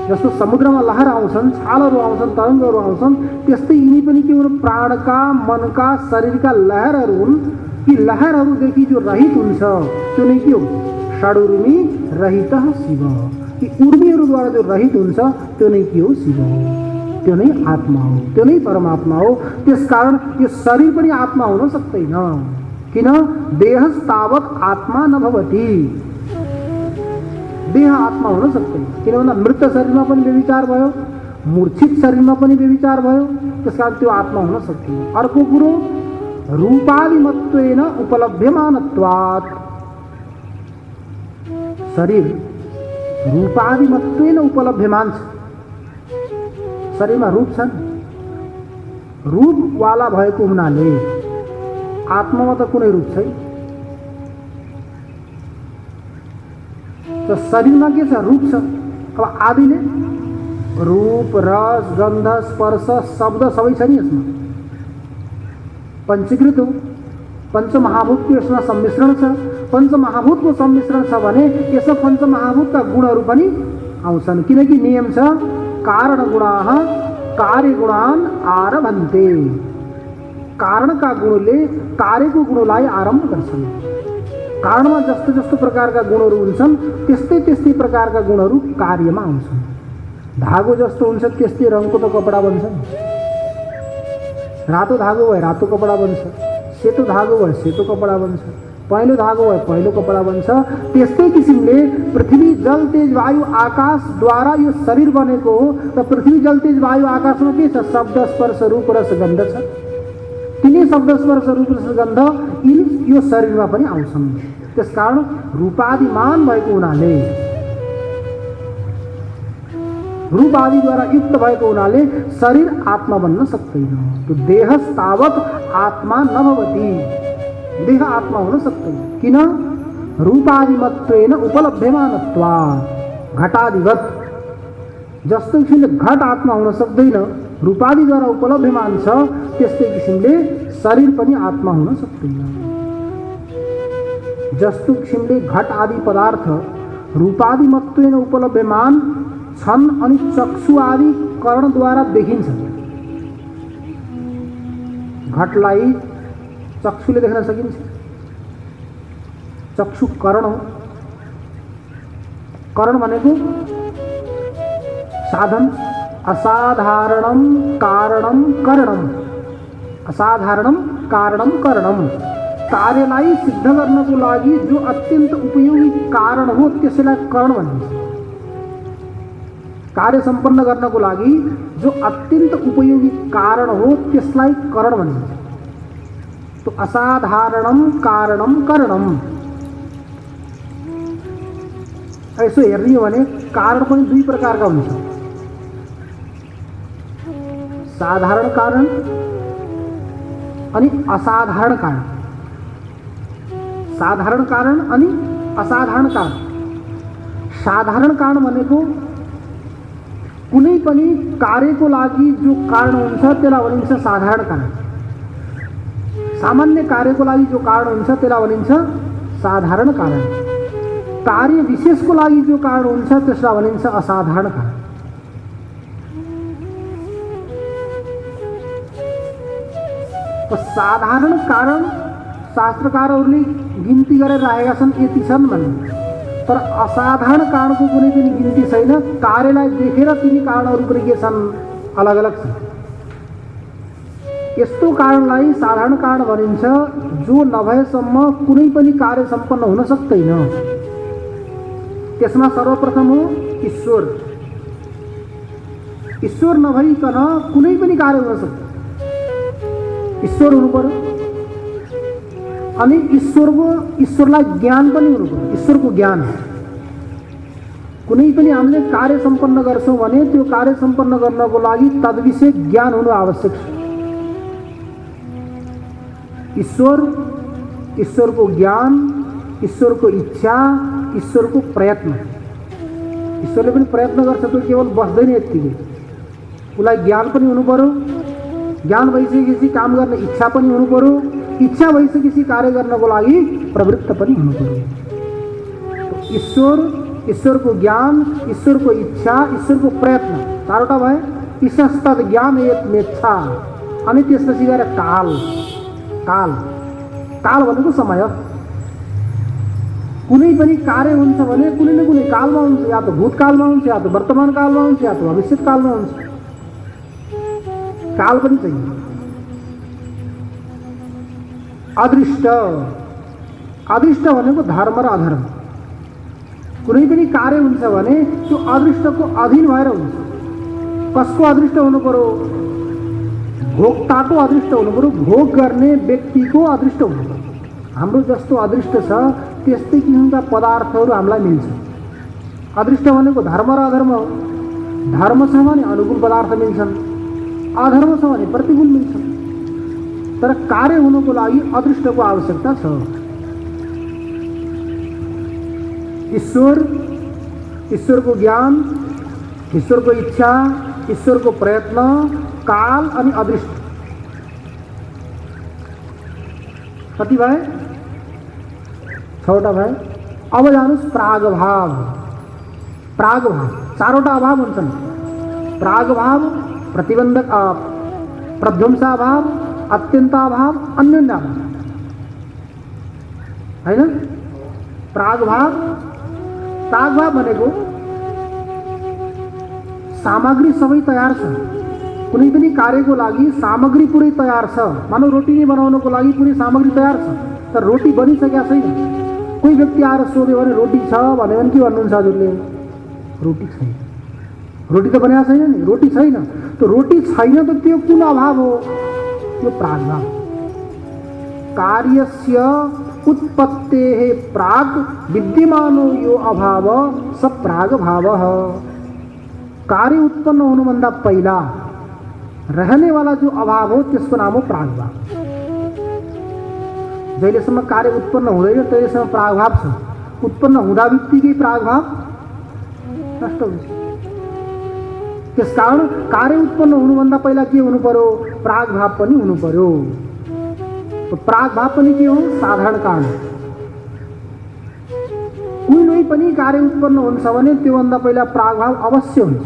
जस्तो समुद्रमा लहर आउँछन्, छालहरू आउँछन्, तरङ्गहरू आउँछन्, त्यस्तै यिनी पनि के हुन्? प्राणका, मनका, शरीरका लहरहरू हुन्। यी लहरहरूदेखि जो रहित हुन्छ त्यो नै के हो? षडूर्मि रहित शिव। यी उर्मीहरूद्वारा जो रहित हुन्छ त्यो नै के हो? शिव हो। त्यो नै आत्मा हो, त्यो नै परमात्मा हो। त्यसकारण यो शरीर पनि आत्मा हुन सक्दैन। किन? देहस्तावत् आत्मा न भवति। देह आत्मा हुन सक्दैन। किन भन्दा मृत शरीरमा पनि व्यभिचार भयो, मूर्छित शरीरमा पनि व्यभिचार भयो, त्यसकारण त्यो आत्मा हुन सक्दैन। अर्को कुरो, रूपादिमत्वेन उपलभ्यमानत्वात्। शरीर रूपादिमत्वेन उपलभ्यमान छ। शरीरमा रूप छन्, रूपवाला भएको हुनाले आत्मामा त कुनै रूप छैन। तो शरीरमा के छ? रूप छ। अब आदिले रूप, रस, गन्ध, स्पर्श, शब्द सबै छ नि यसमा। पंचीकृत हो, पंचमहाभूतको यसमा सम्मिश्रण छ। पंचमहाभूतको सम्मिश्रण छ भने यसमा पंचमहाभूतका गुणहरू पनि आउँछन्। किनकि नियम छ, कारण गुणाः कार्य गुणान आरभन्ते। कारणका गुणले कार्यको गुणलाई आरम्भ गर्छन्। कारणमा जस्तो जस्तो प्रकारका गुणहरू हुन्छन् त्यस्तै त्यस्तै प्रकारका गुणहरू कार्यमा आउँछन्। धागो जस्तो हुन्छ त्यस्तै रङको त कपडा बन्छ नि। रातो धागो भए रातो कपडा बन्छ, सेतो धागो भए सेतो कपडा बन्छ, पहेँलो धागो भए पहेँलो कपडा बन्छ। त्यस्तै किसिमले पृथ्वी, जल, तेज, वायु, आकाशद्वारा यो शरीर बनेको हो। त पृथ्वी, जल, तेज, वायु, आकाशमा के छ? शब्द, स्पर्श, रूप, रस, गन्ध छ। तिनै शब्द, स्पर्श, रूप, रस, गन्ध यो शरीरमा पनि आउँछन्। त्यसकारण रूपादिमान भएको हुनाले, रूप आदिद्वारा युक्त भएको हुनाले शरीर आत्मा बन्न सक्दैन। तो देहस्तावत् आत्मा न भवति। देह आत्मा हुन सक्दैन। किन? रूपादिमत्वेन उपलभ्यमानत्वात्। घटादिवत् जस्तो किसिमले घट आत्मा हुन सक्दैन, रूपादिद्वारा उपलभ्यमान छ, त्यस्तै किसिमले शरीर पनि आत्मा हुन सक्दैन। जस्तो किसिमले घट आदि पदार्थ रूपादिमत्वेन उपलभ्यमान छन् अनि चक्षु आदि कर्णद्वारा देखिन्छ। घटलाई चक्षुले देख्न सकिन्छ, चक्षु करण हो। करण भनेको साधन। असाधारणम कारणम करणम, असाधारणम कारणम करणम, कार्यलाई सिद्ध गर्नको लागि जो अत्यन्त उपयोगी कारण हो त्यसलाई करण भनिन्छ। कार्य सम्पन्न गर्नको लागि जो अत्यन्त उपयोगी कारण हो त्यसलाई करण भनिन्छ। तो असाधारणम कारणम करणम। यसो हेर्ने हो भने कारण पनि दुई प्रकारका हुन्छ, साधारण कारण अनि असाधारण कारण। साधारण कारण अनि असाधारण कारण। साधारण कारण भनेको कुनै पनि कार्यको लागि जो कारण हुन्छ त्यसलाई भनिन्छ साधारण कारण। सामान्य कार्यको लागि जो कारण हुन्छ त्यसलाई भनिन्छ साधारण कारण। कार्य विशेषको लागि जो कारण हुन्छ त्यसलाई भनिन्छ असाधारण कारण। तो साधारण कारण शास्त्रकारहरूले गिन्ती गरेर राखेका छन्, यति छन् भन्ने। तर असाधारण कारणको कुनै पनि गिन्ती छैन। कार्यलाई देखेर तिनी कारणहरू पनि के छन्, अलग अलग छन्। यस्तो कारणलाई साधारण कारण भनिन्छ जो नभएसम्म कुनै पनि कार्य सम्पन्न हुन सक्दैन। त्यसमा सर्वप्रथम हो ईश्वर। ईश्वर नभइकन कुनै पनि कार्य हुन सक्दैन। ईश्वर हुनु पर्यो अनि ईश्वरलाई ज्ञान पनि हुनु पर्यो। ईश्वरको ज्ञान। कुनै पनि हामीले कार्य सम्पन्न गर्छौँ भने त्यो कार्य सम्पन्न गर्नको लागि तद्विषय ज्ञान हुनु आवश्यक छ। ईश्वर, ईश्वरको ज्ञान, ईश्वरको इच्छा, ईश्वरको प्रयत्न। ईश्वरले पनि प्रयत्न गर्छ, त्यो केवल बस्दैन यत्तिकै। उसलाई ज्ञान पनि हुनु पर्यो। ज्ञान भइसकेपछि काम गर्ने इच्छा पनि हुनु पर्यो। इच्छा भइसकेपछि कार्य गर्नको लागि प्रवृत्त पनि हुनु पर्यो। ईश्वर, ईश्वरको ज्ञान, ईश्वरको इच्छा, ईश्वरको प्रयत्न, चारवटा भए। ईशस्तद ज्ञान एक मेच्छा। अनि त्यसपछि गएर काल। काल, काल भनेको समय। कुनै पनि कार्य हुन्छ भने कुनै न कुनै कालमा हुन्छ, या त भूतकालमा हुन्छ, या त वर्तमान कालमा हुन्छ, या त भविष्यत कालमा हुन्छ। काल पनि चाहिए। अदृष्ट, अदृष्ट भनेको धर्म र अधर्म। कुनै पनि कार्य हुन्छ भने त्यो अदृष्टको अधीन भएर हुन्छ। कसको अदृष्ट हुनु पर्यो? भोक्ताको अदृष्ट हुनु पर्यो। भोग गर्ने व्यक्तिको अदृष्ट हुनु पर्यो। हाम्रो जस्तो अदृष्ट छ त्यस्तै किसिमका पदार्थहरू हामीलाई मिल्छ। अदृष्ट भनेको धर्म र अधर्म हो। धर्म छ भने अनुकूल पदार्थ मिल्छन्, अधर्म छ भने प्रतिकूल मिल्छन्। तर कार्य हुनुको लागि अदृष्टको आवश्यकता छ। ईश्वर, ईश्वरको ज्ञान, ईश्वरको इच्छा, ईश्वरको प्रयत्न, काल अनि अदृष्ट। कति भए? 6वटा भए। अब जानुस् प्रागभाव। प्रागभाव चारवटा अभाव हुन्छन्। प्रागभाव, प्रतिबन्धक, प्रध्वंसाभाव, अत्यन्ताभाव, अन्योन्याभाव, हैन? प्रागभाव, प्रागभाव भनेको सामग्री सबै तयार छ। कुनै पनि कार्यको लागि सामग्री पुरै तयार छ। मानव रोटी नै बनाउनको लागि पुरै सामग्री तयार छ, तर रोटी बनिसकेका छैन। कोही व्यक्ति आएर सोध्यो भने रोटी छ भन्यो भने के भन्नुहुन्छ हजुरले? रोटी छैन। रोटी त बनेको छैन नि, रोटी छैन। तो रोटी छैन त त्यो कुन अभाव हो? त्यो प्रागभाव। कार्यस्य उत्पत्तेः प्राग विद्यमानो यो अभाव स प्रागभावः। कार्य उत्पन्न हुनुभन्दा पहिला रहने वाला जो अभाव हो त्यसको नाम हो प्रागभाव। जहिलेसम्म कार्य उत्पन्न हुँदैन तहिलेसम्म प्रागभाव छ। उत्पन्न हुँदा बित्तिकै प्रागभाव नष्ट हुन्छ। त्यसकारण कार्य उत्पन्न हुनुभन्दा पहिला के हुनु पर्यो? प्रागभाव पनि हुनु पर्यो। तो प्रागभाव पनि के हो? साधारण कारण। कुनै पनि कार्य उत्पन्न हुन्छ भने त्योभन्दा पहिला प्रागभाव अवश्य हुन्छ।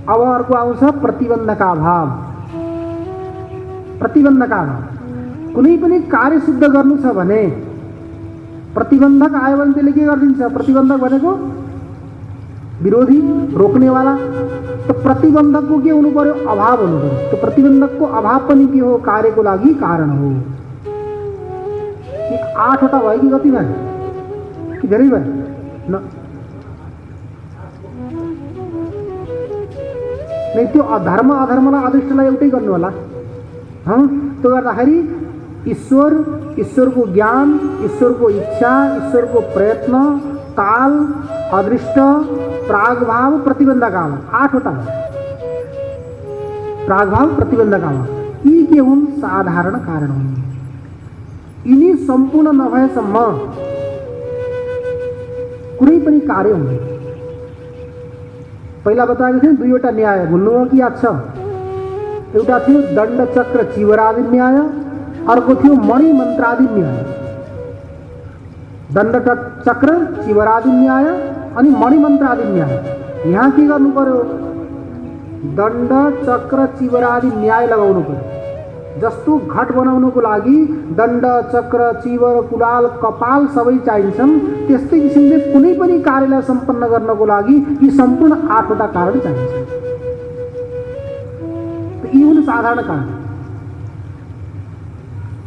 अब अर्को आउँछ प्रतिबन्धका भाव। प्रतिबन्धका भाव कुनै पनि कार्य सिद्ध गर्नु छ भने प्रतिबन्धक आयो भने त्यसले के गरिदिन्छ? प्रतिबन्धक भनेको विरोधी, रोक्नेवाला। तो प्रतिबन्धकको के हुनु पर्यो? अभाव हुनु पर्यो। तो प्रतिबन्धकको अभाव पनि के हो? कार्यको लागि कारण हो। 8वटा भयो कि कति भयो? कि धेरै भयो? नहीं, त्यो धर्म अधर्मलाई अदृष्टलाई एउटै गर्नु होला। त्यो गर्दाखेरि ईश्वर, ईश्वरको ज्ञान, ईश्वरको इच्छा, ईश्वरको प्रयत्न, काल, अदृष्ट, प्रागभाव, प्रतिबन्धकाल, 8वटा प्रागभाव, प्रतिबन्धकाल। यी के हुन्? साधारण कारण हुन्। यिनी सम्पूर्ण नभएसम्म कुनै पनि कार्य हुँदैन। पहिला बताएको थिएँ 2वटा न्याय, भुल्नुभयो कि याद छ? एउटा थियो दण्ड चक्र चिवरादि न्याय, अर्को थियो मणि मन्त्रादि न्याय। दण्ड चक्र चिवरादि न्याय अनि मणि मन्त्रादि न्याय। यहाँ के गर्नु पर्यो? दण्ड चक्र चिवरादि न्याय लगाउनु पर्यो। जस्तो घट बनाउनको लागि दण्ड चक्र चिवर कुलाल कपाल सबै चाहिन्छन्, त्यस्तै किसिमले कुनै पनि कार्यलाई सम्पन्न गर्नको लागि यी सम्पूर्ण 8वटा कारण चाहिन्छ। यी हुन् साधारण कारण।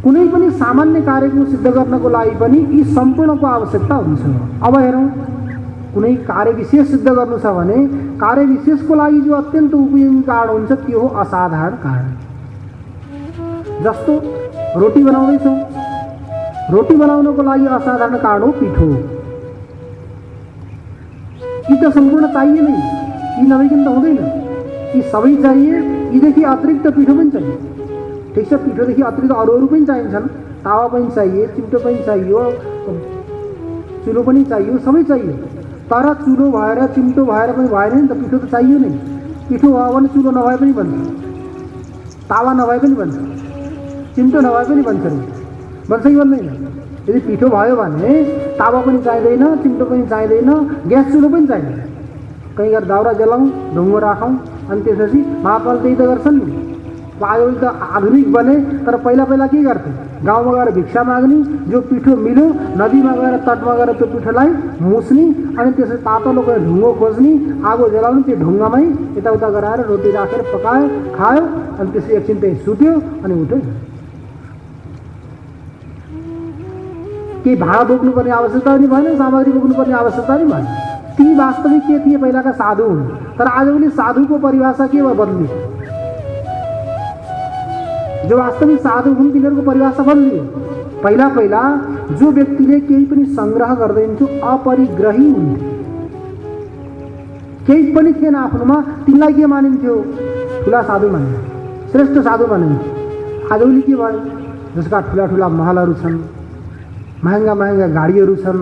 कुनै पनि सामान्य कार्यको सिद्ध गर्नको लागि पनि यी सम्पूर्णको आवश्यकता हुन्छ। अब हेरौँ, कुनै कार्य विशेष सिद्ध गर्नु छ भने कार्य विशेषको लागि जो अत्यन्त उपयोगी कारण हुन्छ त्यो हो असाधारण कारण। जस्तो रोटी बनाउँदैछौँ, रोटी बनाउनको लागि असाधारण कारण हो पिठो। यी त सम्पूर्ण चाहिए नै, यी नभइकन त हुँदैन। यी सबै चाहिए, यीदेखि अतिरिक्त पिठो पनि चाहिए। ठिक छ, पिठोदेखि अतिरिक्त अरू पनि चाहिन्छन्। तावा पनि चाहिए, चिम्टो पनि चाहियो, चुलो पनि चाहियो, सबै चाहियो। तर चुलो भएर चिम्टो भएर पनि भएन नि त, पिठो त चाहियो नै। पिठो भयो भने चुलो नभए पनि बन्छ, तावा नभए पनि बन्छ, चिम्टो नभए पनि बन्छ कि बन्दैन? यदि पिठो भयो भने तावा पनि चाहिँदैन, चिम्टो पनि चाहिँदैन, ग्यास चुलो पनि चाहिँदैन। कहीँ गएर दाउरा जलाउँ, ढुङ्गो राखौँ, अनि त्यसपछि महात्माले त्यही त गर्छन् नि। आजभोलि त आधुनिक बने, तर पहिला पहिला के गर्थे? गाउँमा गएर भिक्षा माग्ने, जो पिठो मिल्यो नदीमा गएर तटमा गएर त्यो पिठोलाई मुस्ने, अनि त्यसपछि पातलो गएर ढुङ्गो खोज्ने, आगो जलाउने, त्यो ढुङ्गामै यताउता गराएर रोटी राखेर पकायो, खायो, अनि त्यसपछि एकछिन त्यही सुत्यो अनि उठ्यो। केही भाडा बोक्नुपर्ने आवश्यकता पनि भएन, सामग्री बोक्नुपर्ने आवश्यकता पनि भएन। ती वास्तविक के थिए? पहिलाका साधु हुन्। तर आजभोलि साधुको परिभाषा के भयो? बदलियो। जो वास्तविक साधु हुन् तिनीहरूको परिभाषा बदलियो। पहिला पहिला जो व्यक्तिले केही पनि सङ्ग्रह गर्दैन थियो अपरिग्रही हुन्थ्यो। केही पनि थिएन आफ्नोमा, तिनलाई के मानिन्थ्यो? ठुला साधु मानिन्थ्यो, श्रेष्ठ साधु मानिन्थ्यो। आजभोलि के भयो? जसका ठुला ठुला महलहरू छन्, महँगा महँगा गाडीहरू छन्,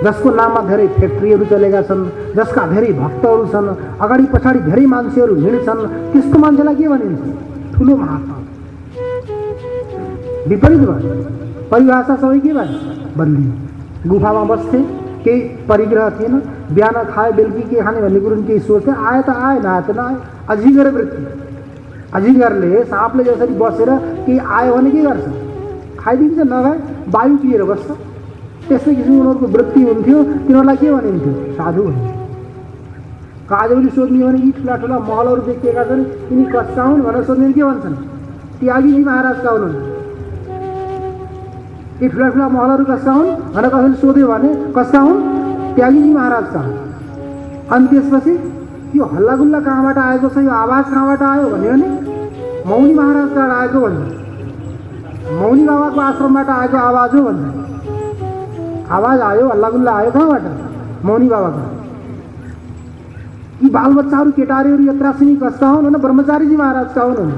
जसको नाममा धेरै फ्याक्ट्रीहरू चलेका छन्, जसका धेरै भक्तहरू छन्, अगाडि पछाडि धेरै मान्छेहरू हिँड्छन्, त्यस्तो मान्छेलाई के भनिन्छ? ठुलो महात्मा। विपरीत भयो, परिभाषा सबै के भयो? बदलियो। गुफामा बस्थे, केही परिग्रह थिएन, बिहान खाए बेलुकी के खाने भन्ने कुरो केही सोच्थे, आए त आए, नआए त नआए। अजिङ्गर वृत्ति। अजिङ्गरले, साँपले जसरी बसेर केही आयो भने के गर्छ? खाइदिन्छ, नभए वायु पिएर बस्छ। त्यस्तै किसिमको उनीहरूको वृत्ति हुन्थ्यो। तिनीहरूलाई के भनिन्थ्यो? साधु भनिन्थ्यो। आजभोलि सोध्ने भने यी ठुला ठुला महलहरू देखिएका छन्, यिनी कसका हुन् भनेर सोध्ने के भन्छन्? त्यागीजी महाराजका हुन्। यी ठुला ठुला महलहरू कसका हुन् भनेर कसैले सोध्यो भने कसका हुन्? त्यागीजी महाराजका हुन्। अनि त्यसपछि यो हल्लागुल्ला कहाँबाट आएको छ, यो आवाज कहाँबाट आयो भन्यो भने मौनी महाराजबाट आएको भन्छ। मौनी बाबाको आश्रमबाट आएको आवाज हो भन्छ। आवाज आयो, हल्लागुल्ला आयो कहाँबाट? मौनी बाबाको। यी बालबच्चाहरू केटारीहरू यत्रासिनी कसका हुन् भने ब्रह्मचारीजी महाराजका हुन्।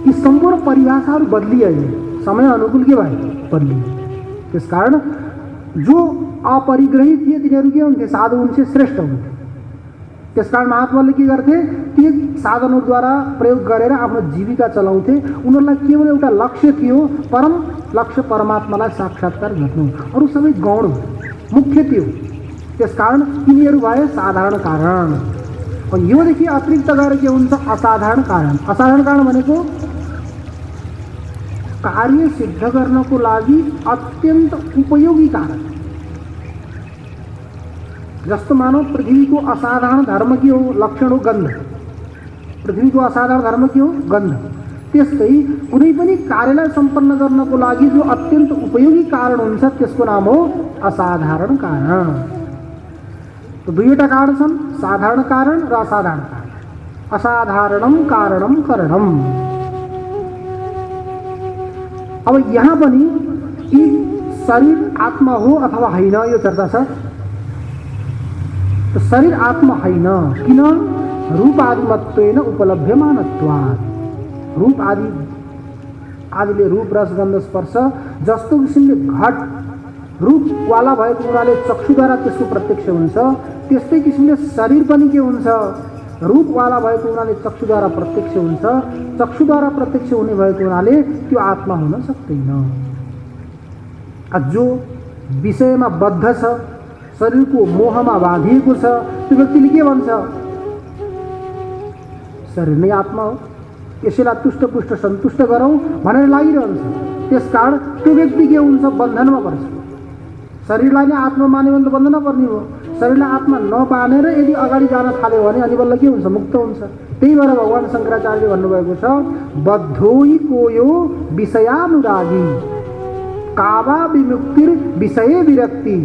यी सम्पूर्ण परिभाषाहरू बदलिए, समय अनुकूल के भयो? बदलिए। त्यसकारण जो अपरिग्रही थिए तिनीहरू के हुन्थे? साधु हुन्थे, श्रेष्ठ हुन्थे। त्यसकारण महात्माले के गर्थे? ती साधनहरूद्वारा प्रयोग गरेर आफ्नो जीविका चलाउँथे। उनीहरूलाई केवल एउटा लक्ष्य थियो, परम लक्ष्य परमात्मालाई साक्षात्कार गर्नु। अरू सबै गौण मुख्य थियो। त्यसकारण तिनीहरू भए साधारण कारण। योदेखि अतिरिक्त गएर के हुन्छ असाधारण कारण। असाधारण कारण भनेको कार्य सिद्ध गर्नको लागि अत्यन्त उपयोगी कारण। जस्तो मानौ पृथ्वीको असाधारण धर्म के हो, लक्षण हो गन्ध। पृथ्वीको असाधारण धर्म के हो, गन्ध। त्यस्तै कुनै पनि कार्यलाई सम्पन्न गर्नको लागि जो अत्यन्त उपयोगी कारण हुन्छ त्यसको नाम हो असाधारण कारण। तो दुईवटा कारण छन्, साधारण कारण र असाधारण कारण। असाधारणम कारणम करणम। अब यहाँ पनि यी शरीर आत्मा हो अथवा होइन यो चर्चा छ। तो शरीर आत्मा होइन किन? रूप आदिमत्वेन उपलभ्यमानत्वात्। रूप आदिले रूप रस गन्ध स्पर्श जस्तो किसिमले घट रूपवाला भएको हुनाले चक्षुद्वारा त्यसको प्रत्यक्ष हुन्छ, त्यस्तै किसिमले शरीर पनि के हुन्छ, रूपवाला भएको हुनाले चक्षुद्वारा प्रत्यक्ष हुन्छ। चक्षुद्वारा प्रत्यक्ष हुने भएको हुनाले त्यो आत्मा हुन सक्दैन। जो विषयमा बद्ध छ, शरीरको मोहमा बाँधिएको छ, त्यो व्यक्तिले के भन्छ? शरीर नै आत्मा हो, यसैलाई तुष्टपुष्ट सन्तुष्ट गरौँ भनेर लागिरहन्छ। त्यसकारण त्यो व्यक्ति के हुन्छ? बन्धनमा पर्छ। शरीरलाई नै आत्मा मान्यो भने त बन्धनमा पर्ने हो। शरीरलाई आत्मा नमानेर यदि अगाडि जान थाल्यो भने अनि बल्ल के हुन्छ? मुक्त हुन्छ। त्यही भएर भगवान शङ्कराचार्यले भन्नुभएको छ बद्धोई कोयो विषयानुरागी कावा विमुक्तिर विषये विरक्ति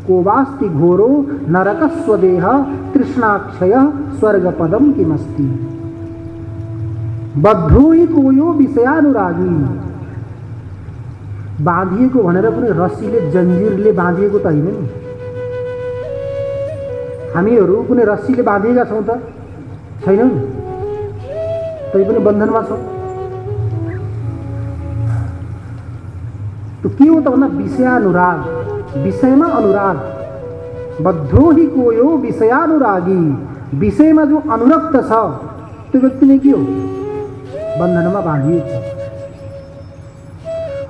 कोवास्ति घोरो नरक स्वदेह तृष्णाक्षय स्वर्गपदम किमस्ति। बद्धोई कोयो विषयानुरागी। बाँधिएको भनेर कुनै रस्सीले जन्जिरले बाँधिएको त होइन नि। हामीहरू कुनै रस्सीले बाँधिएका छौँ त छैनौँ, तैपनि बन्धनमा छौँ। तो के हो त भन्दा विषयानुराग, विषयमा अनुराग। बद्धो ही कोयो विषयानुरागी। विषयमा जो अनुरक्त छ त्यो व्यक्ति नै के हो? बन्धनमा बाँधिएको छ।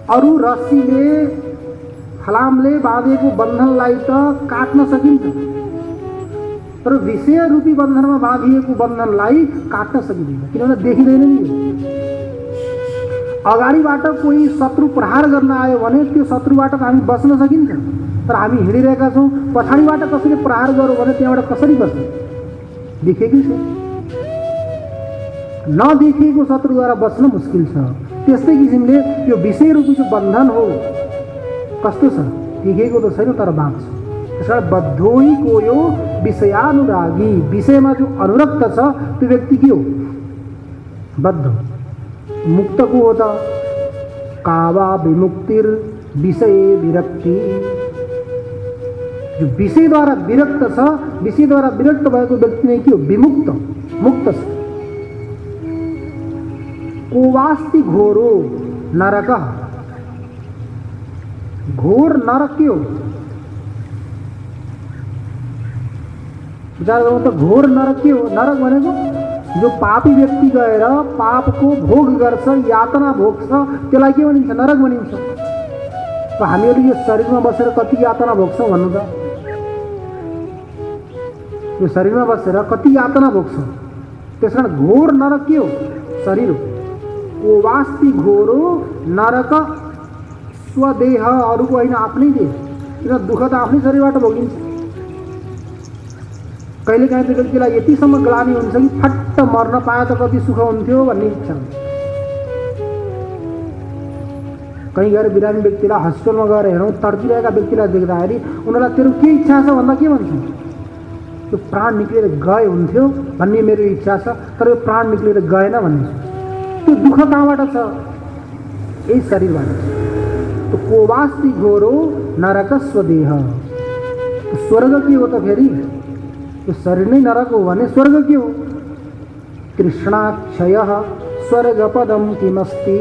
अरू रस्सीले फलामले बाँधेको बन्धनलाई त काट्न सकिन्छ, तर विषय रूपी बन्धनमा बाँधिएको बन्धनलाई काट्न सकिँदैन, किनभने देखिँदैन नि। अगाडिबाट कोही शत्रु प्रहार गर्न आयो भने त्यो शत्रुबाट हामी बच्न सकिन्छ, तर हामी हिँडिरहेका छौँ, पछाडिबाट कसैले प्रहार गर्यो भने त्यहाँबाट कसरी बस्ने? देखेकै छु। नदेखिएको शत्रुद्वारा बच्न मुस्किल छ। त्यस्तै किसिमले यो विषय रूपी जो बन्धन हो कस्तो छ? देखेको त छैन तर बाँच्छ। त्यसकारण बद्धोई कोयो विषयानुरागी। विषयमा जो अनुरक्त छ त्यो व्यक्ति के हो? बद्ध। मुक्त को हो त? कावा विमुक्तिर विषय विरक्ति। जो विषयद्वारा विरक्त छ, विषयद्वारा विरक्त भएको व्यक्ति नै के हो? विमुक्त, मुक्त छ। कोवास्ति घोरो नरक। घोर नरक के हो? विचार गरौँ त घोर नरक के हो? नरक भनेको जो पापी व्यक्ति गएर पापको भोग गर्छ, यातना भोग्छ, त्यसलाई के भनिन्छ? नरक भनिन्छ। हामीहरू यो शरीरमा बसेर कति यातना भोग्छौँ भन्नु त? यो शरीरमा बसेर कति यातना भोग्छौँ। त्यसकारण घोर नरक के हो? शरीर हो। कोवास्ति घोरो नरक स्वदेह। अरूको होइन, आफ्नै देह। किन? दुःख त आफ्नै शरीरबाट भोगिन्छ। कहिलेकाहीँ त्यो व्यक्तिलाई यतिसम्म ग्लानी हुन्छ कि फट्ट मर्न पाए त कति सुख हुन्थ्यो भन्ने इच्छा हुन्छ। कहीँ गएर बिरामी व्यक्तिलाई हस्पिटलमा गएर हेरौँ, तड्किरहेका व्यक्तिलाई देख्दाखेरि उनीहरूलाई तेरो के इच्छा छ भन्दा के भन्छ? त्यो प्राण निक्लेर गए हुन्थ्यो भन्ने मेरो इच्छा छ, तर यो प्राण निक्लेर गएन भन्ने। त्यो दुःख कहाँबाट छ? यही शरीरबाट छ। तो कोवास्ति घोरो नरक स्वदेह। तो स्वर्ग के हो त फेरि? तो शरीर नै नरक हो भने स्वर्ग के हो? तृष्णाक्षय स्वर्गपदम किमस्ति।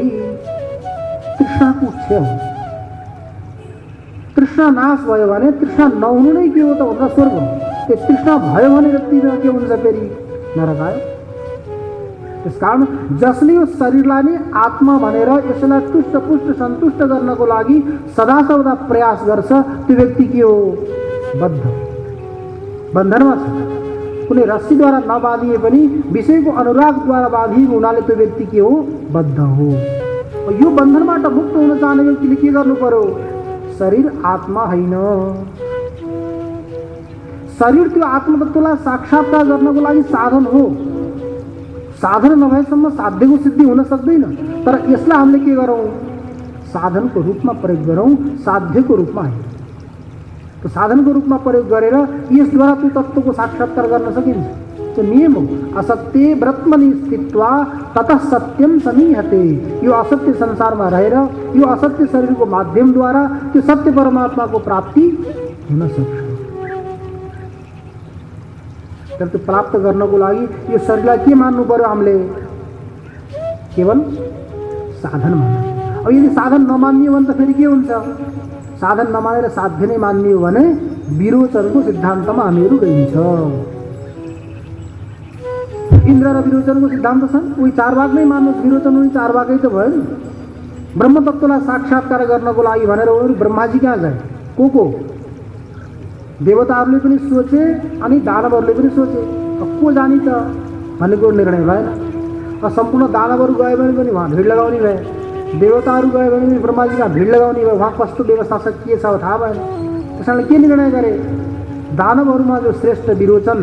तृष्णाको क्षय हो। तृष्णा नाश भयो भने तृष्णा नहुनु नै के हो त भन्दा स्वर्ग हो। त्यो तृष्णा भयो भने व्यक्तिमा के हुन्छ? फेरि नरक आयो। त्यसकारण जसले यो शरीरलाई नै आत्मा भनेर यसलाई तुष्टपुष्ट सन्तुष्ट गर्नको लागि सदा सर्वदा प्रयास गर्छ त्यो व्यक्ति के हो? बद्ध, बन्धनमा छ। कुनै रस्सीद्वारा नबाँधिए पनि विषयको अनुरागद्वारा बाँधिएको हुनाले त्यो व्यक्ति के हो? बद्ध हो। यो बन्धनबाट मुक्त हुन चाहने व्यक्तिले के गर्नु पर्यो? शरीर आत्मा होइन। शरीर त्यो आत्मतत्त्वलाई साक्षात्कार गर्नको लागि साधन हो। साधन नभएसम्म साध्यको सिद्धि हुन सक्दैन। तर यसलाई हामीले के गरौँ? साधनको रूपमा प्रयोग गरौँ, साध्यको रूपमा होइन। तो साधनको रूपमा प्रयोग गरेर यसद्वारा त्यो तत्त्वको साक्षात्कार गर्न सकिन्छ। त्यो नियम हो। असत्य ब्रह्मनि स्थित्वा ततः सत्यम समीहते। यो असत्य संसारमा रहेर यो असत्य शरीरको माध्यमद्वारा त्यो सत्य परमात्माको प्राप्ति हुन सक्छ। तर त्यो प्राप्त गर्नको लागि यो शरीरलाई के मान्नु पर्यो? हामीले केवल साधन मान्नु। अब यदि साधन नमानियो भने त फेरि के हुन्छ? साधन नमानेर साध्य नै मानियो भने विरोचनको सिद्धान्तमा हामीहरू गइन्छ। इन्द्र र विरोचनको सिद्धान्त छन्। उही चार भाग नै मान्नुहोस्, विरोचन उही चार भागै त भयो नि। ब्रह्म तत्त्वलाई साक्षात्कार गर्नको लागि भनेर उनीहरू ब्रह्माजी कहाँ गए? को देवताहरूले पनि सोचे अनि दानवहरूले पनि सोचे। को जानी त भनेको निर्णय भएन। सम्पूर्ण दानवहरू गए भने पनि उहाँ भिड लगाउने भए, देवताहरू गए भने पनि ब्रह्माजी कहाँ भिड लगाउने भयो। उहाँ कस्तो व्यवस्था छ के छ थाहा भएन। त्यस कारणले के निर्णय गरे? दानवहरूमा जो श्रेष्ठ विरोचन,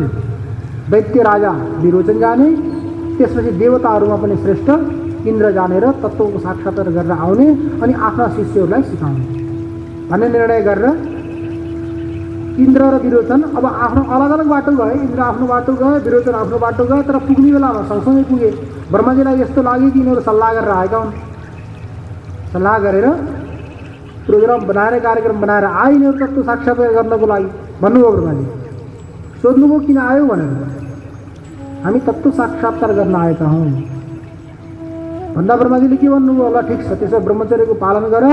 दैत्य राजा विरोचन जाने, त्यसपछि देवताहरूमा पनि श्रेष्ठ इन्द्र जानेर तत्त्वको साक्षात्कार गरेर आउने अनि आफ्ना शिष्यहरूलाई सिकाउने भन्ने निर्णय गरेर इन्द्र र विरोचन अब आफ्नो अलग अलग बाटो गए। इन्द्र आफ्नो बाटो गए, विरोचन आफ्नो बाटो गए। तर पुग्ने बेलामा सँगसँगै पुगे। ब्रह्माजीलाई यस्तो लाग्यो कि यिनीहरू सल्लाह गरेर आएका हुन्। सल्लाह गरेर प्रोग्राम बनाएर कार्यक्रम बनाएर आए यिनीहरू तत्त्व साक्षात्कार गर्नको लागि। भन्नुभयो ब्रह्माजी, सोध्नुभयो किन आयो भनेर। हामी तत्त्व साक्षात्कार गर्न आएका हौँ भन्दा ब्रह्माजीले के भन्नुभयो? ल ठिक छ, त्यसो ब्रह्मचर्यको पालन गर,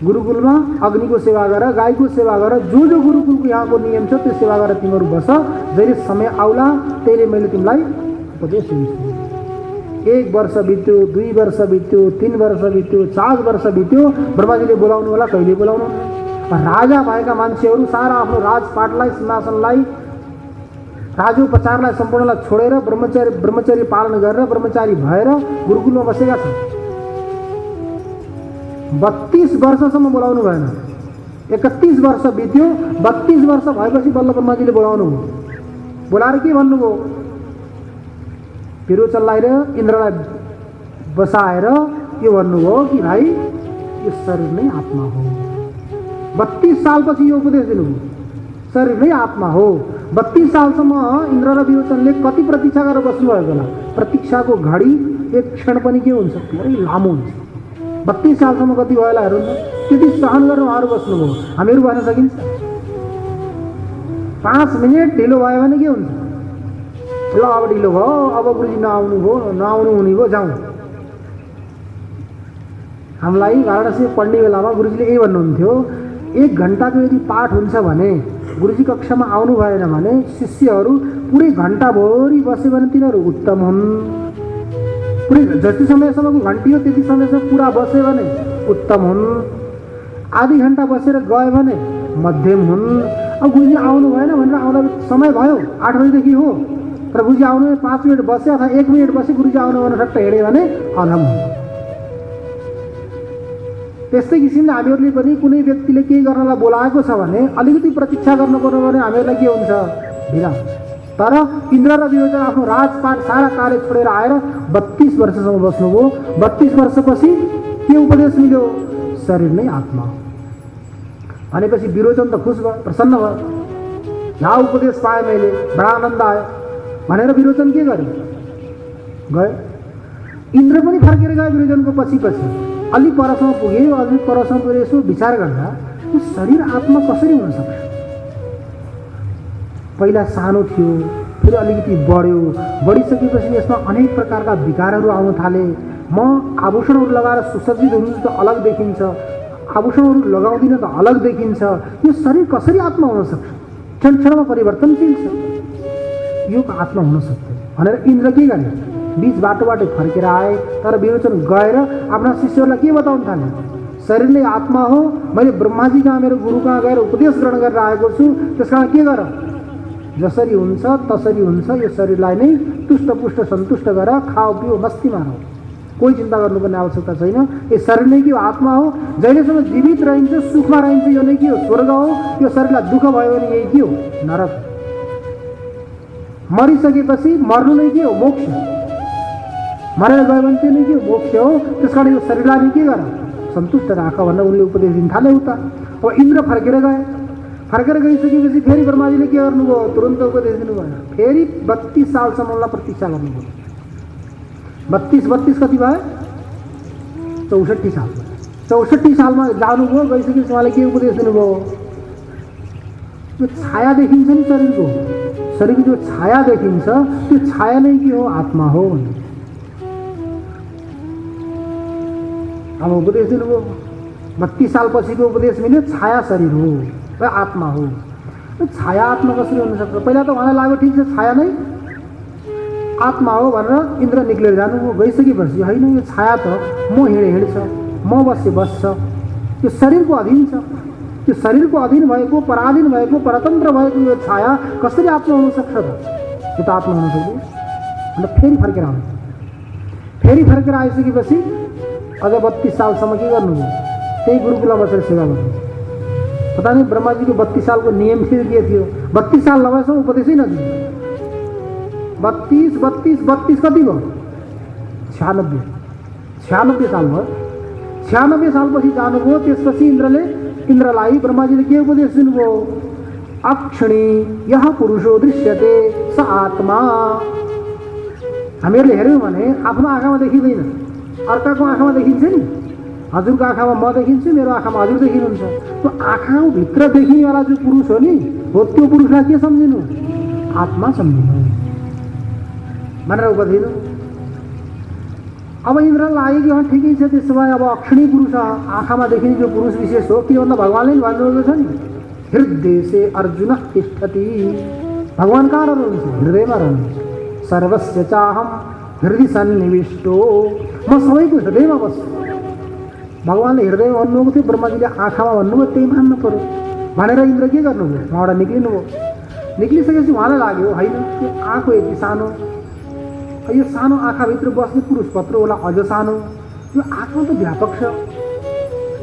गुरुकुलमा अग्निको सेवा गर, गाईको सेवा गर, जो गुरुकुलको यहाँको नियम छ त्यो सेवा गरेर तिमीहरू बस। जहिले समय आउला त्यहिले मैले तिमीलाई उपदेश दिन्छु। 1 वर्ष बित्यो, 2 वर्ष बित्यो, 3 वर्ष बित्यो, 4 वर्ष बित्यो। ब्रह्माजीले बोलाउनु होला, कहिले बोलाउनु? राजा भएका मान्छेहरू सारा आफ्नो राजपाटलाई, सिंहासनलाई, राजोपचारलाई सम्पूर्णलाई छोडेर ब्रह्मचर्य पालन गरेर ब्रह्मचारी भएर गुरुकुलमा बसेका छन्। 32 वर्षसम्म बोलाउनु भएन। 31 वर्ष बित्यो। 32 वर्ष भएपछि बल्ल ब्रह्माजीले बोलाउनु भयो। बोलाएर के भन्नुभयो? विरोचनलाई र इन्द्रलाई बसाएर के भन्नुभयो कि भाइ यो शरीर नै आत्मा हो। 32 सालपछि यो उपदेश दिनुभयो, शरीर नै आत्मा हो। 32 सालसम्म इन्द्र र विरोचनले कति प्रतीक्षा गरेर बस्नुभएको होला? प्रतीक्षाको घडी एक क्षण पनि के हुन्छ? पुरै लामो हुन्छ। 32 सालसम्म कति भयो होला हेर्नु न। त्यति सहन गरेर उहाँहरू बस्नुभयो। हामीहरू भन्न सकिन्छ? 5 मिनट ढिलो भयो भने के हुन्छ? ल अब ढिलो भयो, अब गुरुजी नआउनु हुने भयो, जाउँ। हामीलाई वाराणसी पढ्ने बेलामा गुरुजीले यही भन्नुहुन्थ्यो, 1 घन्टाको यदि पाठ हुन्छ भने गुरुजी कक्षामा आउनु भएन भने शिष्यहरू पुरै घन्टाभरि बस्यो भने तिनीहरू उत्तम हुन्। पुरै जति समयसम्मको घन्टी हो त्यति समयसम्म पुरा बस्यो भने उत्तम हुन्। आधी घन्टा बसेर गयो भने मध्यम हुन्। अब गुरुजी आउनु भएन भनेर आउँदा समय भयो 8 बजीदेखि हो, तर गुरुजी आउनु 5 मिनट बस्यो अथवा 1 मिनट बस्यो, गुरुजी आउनु भनेर सट्ट हिँड्यो भने अधम हुन्छ। त्यस्तै किसिमले हामीहरूले पनि कुनै व्यक्तिले केही गर्नलाई बोलाएको छ भने अलिकति प्रतीक्षा गर्नुपर्यो भने हामीहरूलाई के हुन्छ? ढिला। तर इन्द्र र विरोचन आफ्नो राजपाट सारा कार्य छोडेर आएर 32 वर्षसम्म बस्नुभयो। 32 वर्षपछि के उपदेश मिल्यो? शरीर नै आत्मा हो भनेपछि विरोचन त खुस भयो, प्रसन्न भयो। यहाँ उपदेश पाएँ मैले, बडा आनन्द आयो भनेर विरोचन के गर्यो? गयो। इन्द्र पनि फर्केर गयो विरोचनको पछि पछि। अलि परसम्म पुग्यो, अलि परसम्म पुगेर यसो विचार गर्दा यो शरीर आत्मा कसरी हुन सक्छ? पहिला सानो थियो, फेरि अलिकति बढ्यो, बढिसकेपछि यसमा अनेक प्रकारका विकारहरू आउन थाले। म आभूषणहरू लगाएर सुसज्जित हुनु त अलग देखिन्छ, आभूषणहरू लगाउँदिन त अलग देखिन्छ। यो शरीर कसरी आत्मा हुन सक्छ? क्षण क्षणमा परिवर्तनशील छ, यो आत्मा हुन सक्दैन भनेर इन्द्र के गरे? बीच बाटोबाट फर्केर आए। तर विरोचन गएर आफ्ना शिष्यहरूलाई के बताउन थाले? शरीर नै आत्मा हो, मैले ब्रह्माजी कहाँ मेरो गुरु कहाँ गएर उपदेश ग्रहण गरेर आएको छु, त्यस कारण के गर? जसरी हुन्छ तसरी हुन्छ, यो शरीरलाई नै तुष्टपुष्ट सन्तुष्ट गरेर खाओ पियो मस्तीमा रहो, कोही चिन्ता गर्नुपर्ने आवश्यकता छैन। यो शरीर नै के हो? आत्मा हो। जहिलेसम्म जीवित रहन्छ, सुखमा रहन्छ, यो नै के हो? स्वर्ग हो। यो शरीरलाई दुःख भयो भने यही के हो? नरक। मरिसकेपछि मर्नु नै के हो? मोक्ष। मरेर गयो भने त्यो नै के हो? मोक्ष हो। त्यस कारण यो शरीरलाई नै के गर? सन्तुष्ट राख भनेर उनले उपदेश दिन थाले उता। अब इन्द्र फर्केर गए। फर्केर गइसकेपछि फेरि ब्रह्माजीले के गर्नुभयो? तुरन्त उपदेश दिनुभयो। फेरि 32 सालसम्म उनलाई प्रतीक्षा गर्नुभयो। 32 कति भयो? 64 साल। 64 सालमा जानुभयो। गइसकेपछि उहाँले के उपदेश दिनुभयो? त्यो छाया देखिन्छ नि शरीरको, शरीरको जो छाया देखिन्छ त्यो छाया नै के हो? आत्मा हो। अब उपदेश दिनुभयो। 32 सालपछिको उपदेश मिल्यो। छाया शरीर हो र आत्मा हो। छाया आत्मा कसरी हुन सक्छ? पहिला त उहाँलाई लाग्यो ठिक छ छाया नै आत्मा हो भनेर इन्द्र निक्लेर जानुभयो। गइसकेपछि होइन, यो छाया त म हिँड्छ, म बस्छ, यो शरीरको अधीन छ। त्यो शरीरको अधीन भएको, पराधीन भएको, परतन्त्र भएको यो छाया कसरी आत्मा हुन सक्छ त? यो त आत्मा हुन सक्दैन। अन्त फेरि फर्केर आउनु। फेरि फर्केर आइसकेपछि अझ 32 सालसम्म के गर्नुभयो? त्यही गुरुकुलमा बसेर सेवा गर्नु। पता नहीं ब्रह्माजी को 32 साल को नियम फिर के थियो? 32 साल नभएसम्म उपदेशै नदिनु। 32 कति भयो? 96 साल भयो। 96 सालपछि जानुभयो। त्यसपछि इन्द्रलाई ब्रह्माजीले के उपदेश दिनुभयो? अक्षणी यह पुरुषो दृश्यते स आत्मा। हामीहरूले हेऱ्यौँ भने आफ्नो आँखामा देखिँदैन, अर्काको आँखामा देखिन्छ नि। हजुरको आँखामा म देखिन्छु, मेरो आँखामा हजुर देखिनुहुन्छ। त्यो आँखाभित्र देखिनेवाला जो पुरुष हो नि, हो त्यो पुरुषलाई के सम्झिनु? आत्मा सम्झिनु भनेर उपदेश दिनु। अब इन्द्रलाई लाग्यो कि ठिकै छ, त्यसो भए अब अक्षणी पुरुष आँखामा देखिने जो पुरुष विशेष हो, के भन्दा भगवानले भन्नुभएको छ नि, हृदय से अर्जुन तिष्ठति। भगवान कहाँ रहनुहुन्छ? हृदयमा रहनुहुन्छ। सर्वस्य चाहम हृदय सन्निविष्टो। म सबैको हृदयमा बस्छु। भगवानले हृदयमा भन्नुभएको थियो, ब्रह्माजीले आँखामा भन्नुभयो, त्यही मान्नु पर्यो भनेर इन्द्र के गर्नुभयो? उहाँबाट निक्लिनुभयो। निक्लिसकेपछि उहाँलाई लाग्यो होइन, त्यो आँखो यति सानो, यो सानो आँखाभित्र बस्ने पुरुष पत्र होला अझ सानो। यो आत्मा त व्यापक छ,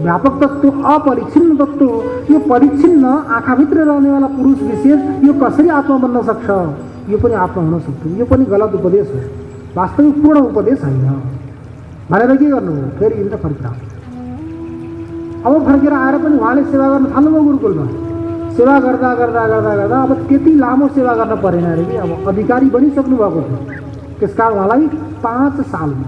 व्यापक तत्व, अपरिच्छिन्न तत्व हो। यो परिच्छिन्न आँखाभित्र रहनेवाला पुरुष विशेष यो कसरी आत्मा बन्न सक्छ? यो पनि आत्मा हुन सक्छ। यो पनि गलत उपदेश हो, वास्तविक पूर्ण उपदेश होइन भनेर के गर्नु? फेरि इन्द्र फर्केर आयो। अब फर्केर आएर पनि उहाँले सेवा गर्न थाल्नुभयो गुरुकुलमा। सेवा गर्दा गर्दा गर्दा गर्दा अब त्यति लामो सेवा गर्न परेन अरे कि अब अधिकारी बनिसक्नु भएको थियो। त्यसकारण उहाँलाई 5 सालमा,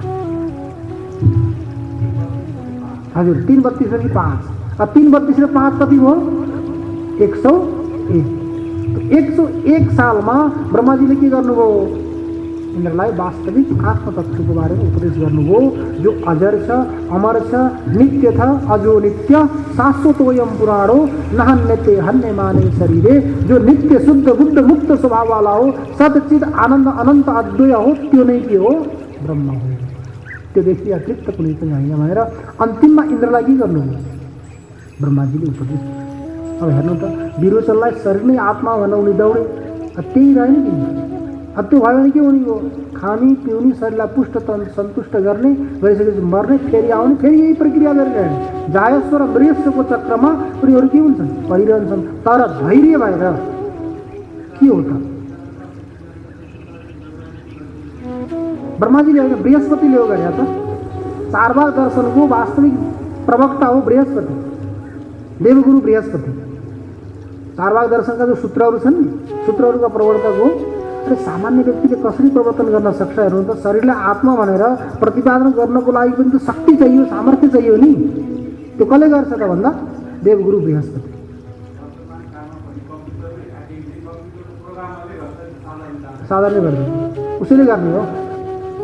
हजुर 332 पछि 5, अब 332 र 5 कति भयो? 101। 101 सालमा ब्रह्माजीले के गर्नुभयो? इन्द्रलाई वास्तविक आत्मतत्वको बारेमा उपदेश गर्नुभयो, जो अजर छ, अमर छ, नित्य छ, अजो नित्य, शाश्वतोयम पुराणो नहन्यते हन्यमाने शरीरे। जो नित्य शुद्ध बुद्ध मुक्त स्वभाव वाला हो, सदचित आनंद अनंत अद्वय हो, त्यो नै के हो? ब्रह्म हो। त्योदेखि अतिरिक्त कुनै पनि होइन भनेर अन्तिममा इन्द्रलाई के गर्नुभयो? ब्रह्माजीले उपदेश। अब हेर्नु त, विरोचनलाई शरीर नै आत्मा भनेर उनी दौडे, त्यही रहेन कि? अब त्यो भयो भने के हुने हो? खाने पिउने, शरीरलाई पुष्ट सन्तुष्ट गर्ने, गरिसकेपछि मर्ने, फेरि आउने, फेरि यही प्रक्रिया गरिरहने। जायस्व र मृयस्वको चक्रमा उनीहरू के हुन्छन्? परिरहन्छन्। तर धैर्य भएर के हो त? ब्रह्माजीले होइन, बृहस्पतिले हो गरे त। चारवाक दर्शनको वास्तविक प्रवक्ता हो बृहस्पति, देवगुरु बृहस्पति। चारवाक दर्शनका जो सूत्रहरू छन् नि, सूत्रहरूका प्रवर्तक हो। अरे सामान्य व्यक्तिले कसरी परिवर्तन गर्न सक्छ? हेर्नु त, शरीरलाई आत्मा भनेर प्रतिपादन गर्नको लागि पनि त शक्ति चाहियो, सामर्थ्य चाहियो नि। त्यो कसले गर्छ त भन्दा? देवगुरु बृहस्पति। साधारण गर्छ, उसैले गर्ने हो।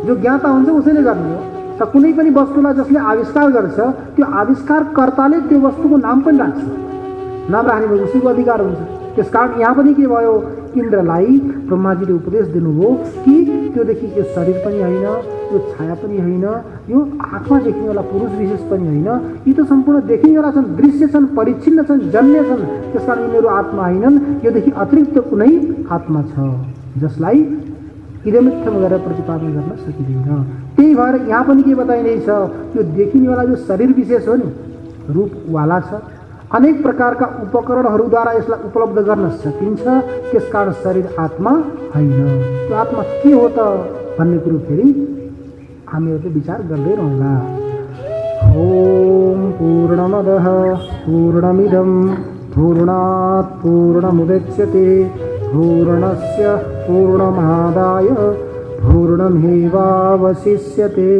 जो ज्ञाता हुन्छ उसैले गर्ने हो। त कुनै पनि वस्तुलाई जसले आविष्कार गर्छ, त्यो आविष्कारकर्ताले त्यो वस्तुको नाम पनि राख्छ, नाम राख्ने उसैको अधिकार हुन्छ। त्यसकारण यहाँ पनि के भयो? इन्द्रलाई ब्रह्माजीले उपदेश दिनुभयो कि त्योदेखि यो शरीर पनि होइन, यो छाया पनि होइन, यो आँखमा देखिनेवाला पुरुष विशेष पनि होइन, यी त सम्पूर्ण देखिनेवाला छन्, दृश्य छन्, परिच्छिन्न छन्, जन्य छन्। त्यसकारण यिनीहरू आत्मा होइनन्। योदेखि अतिरिक्त कुनै आत्मा छ जसलाई इदमित्थम गरेर प्रतिपादन गर्न सकिँदैन। त्यही भएर यहाँ पनि के बताइँदैछ, यो देखिनेवाला जो शरीर विशेष हो नि, रूपवाला छ, अनेक प्रकारका उपकरणहरूद्वारा यसलाई उपलब्ध गर्न सकिन्छ। त्यसकारण शरीर आत्मा होइन। त्यो आत्मा के हो त भन्ने कुरो फेरि हामीहरूले विचार गर्दै रहँला। ओम पूर्णमदः पूर्णमिदं पूर्णात् पूर्णमुदच्यते पूर्णस्य पूर्णमादाय पूर्णमेवावशिष्यते।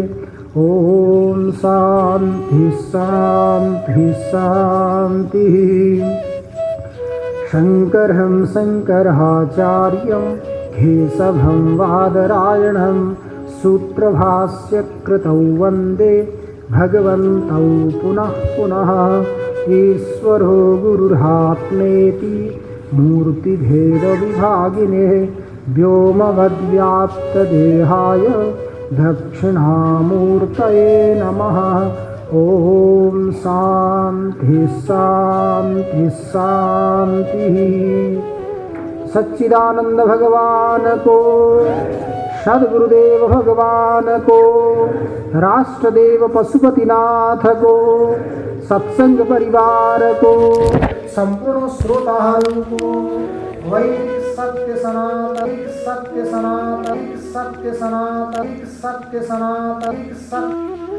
ओम शांति शांति शांति। शंकरं शंकराचार्यं केशवं वादरायणं सूत्रभाष्य कृतौ वन्दे भगवन्तौ पुनः पुनः। ईश्वरो गुरुरात्मेति मूर्तिभेदविभागिने व्योमवद्व्याप्तदेहाय दक्षिणामूर्तये नमः। ओम शांति शांति शांति। सच्चिदानंद भगवान को, सद्गुरुदेव भगवान को, राष्ट्रदेव पशुपतिनाथ को, सत्संग परिवार को, संपूर्ण श्रोताहरू को वैदिक सत्य सनातन सत्य सनातन सत्य सनातन सत्य सनातन सत्य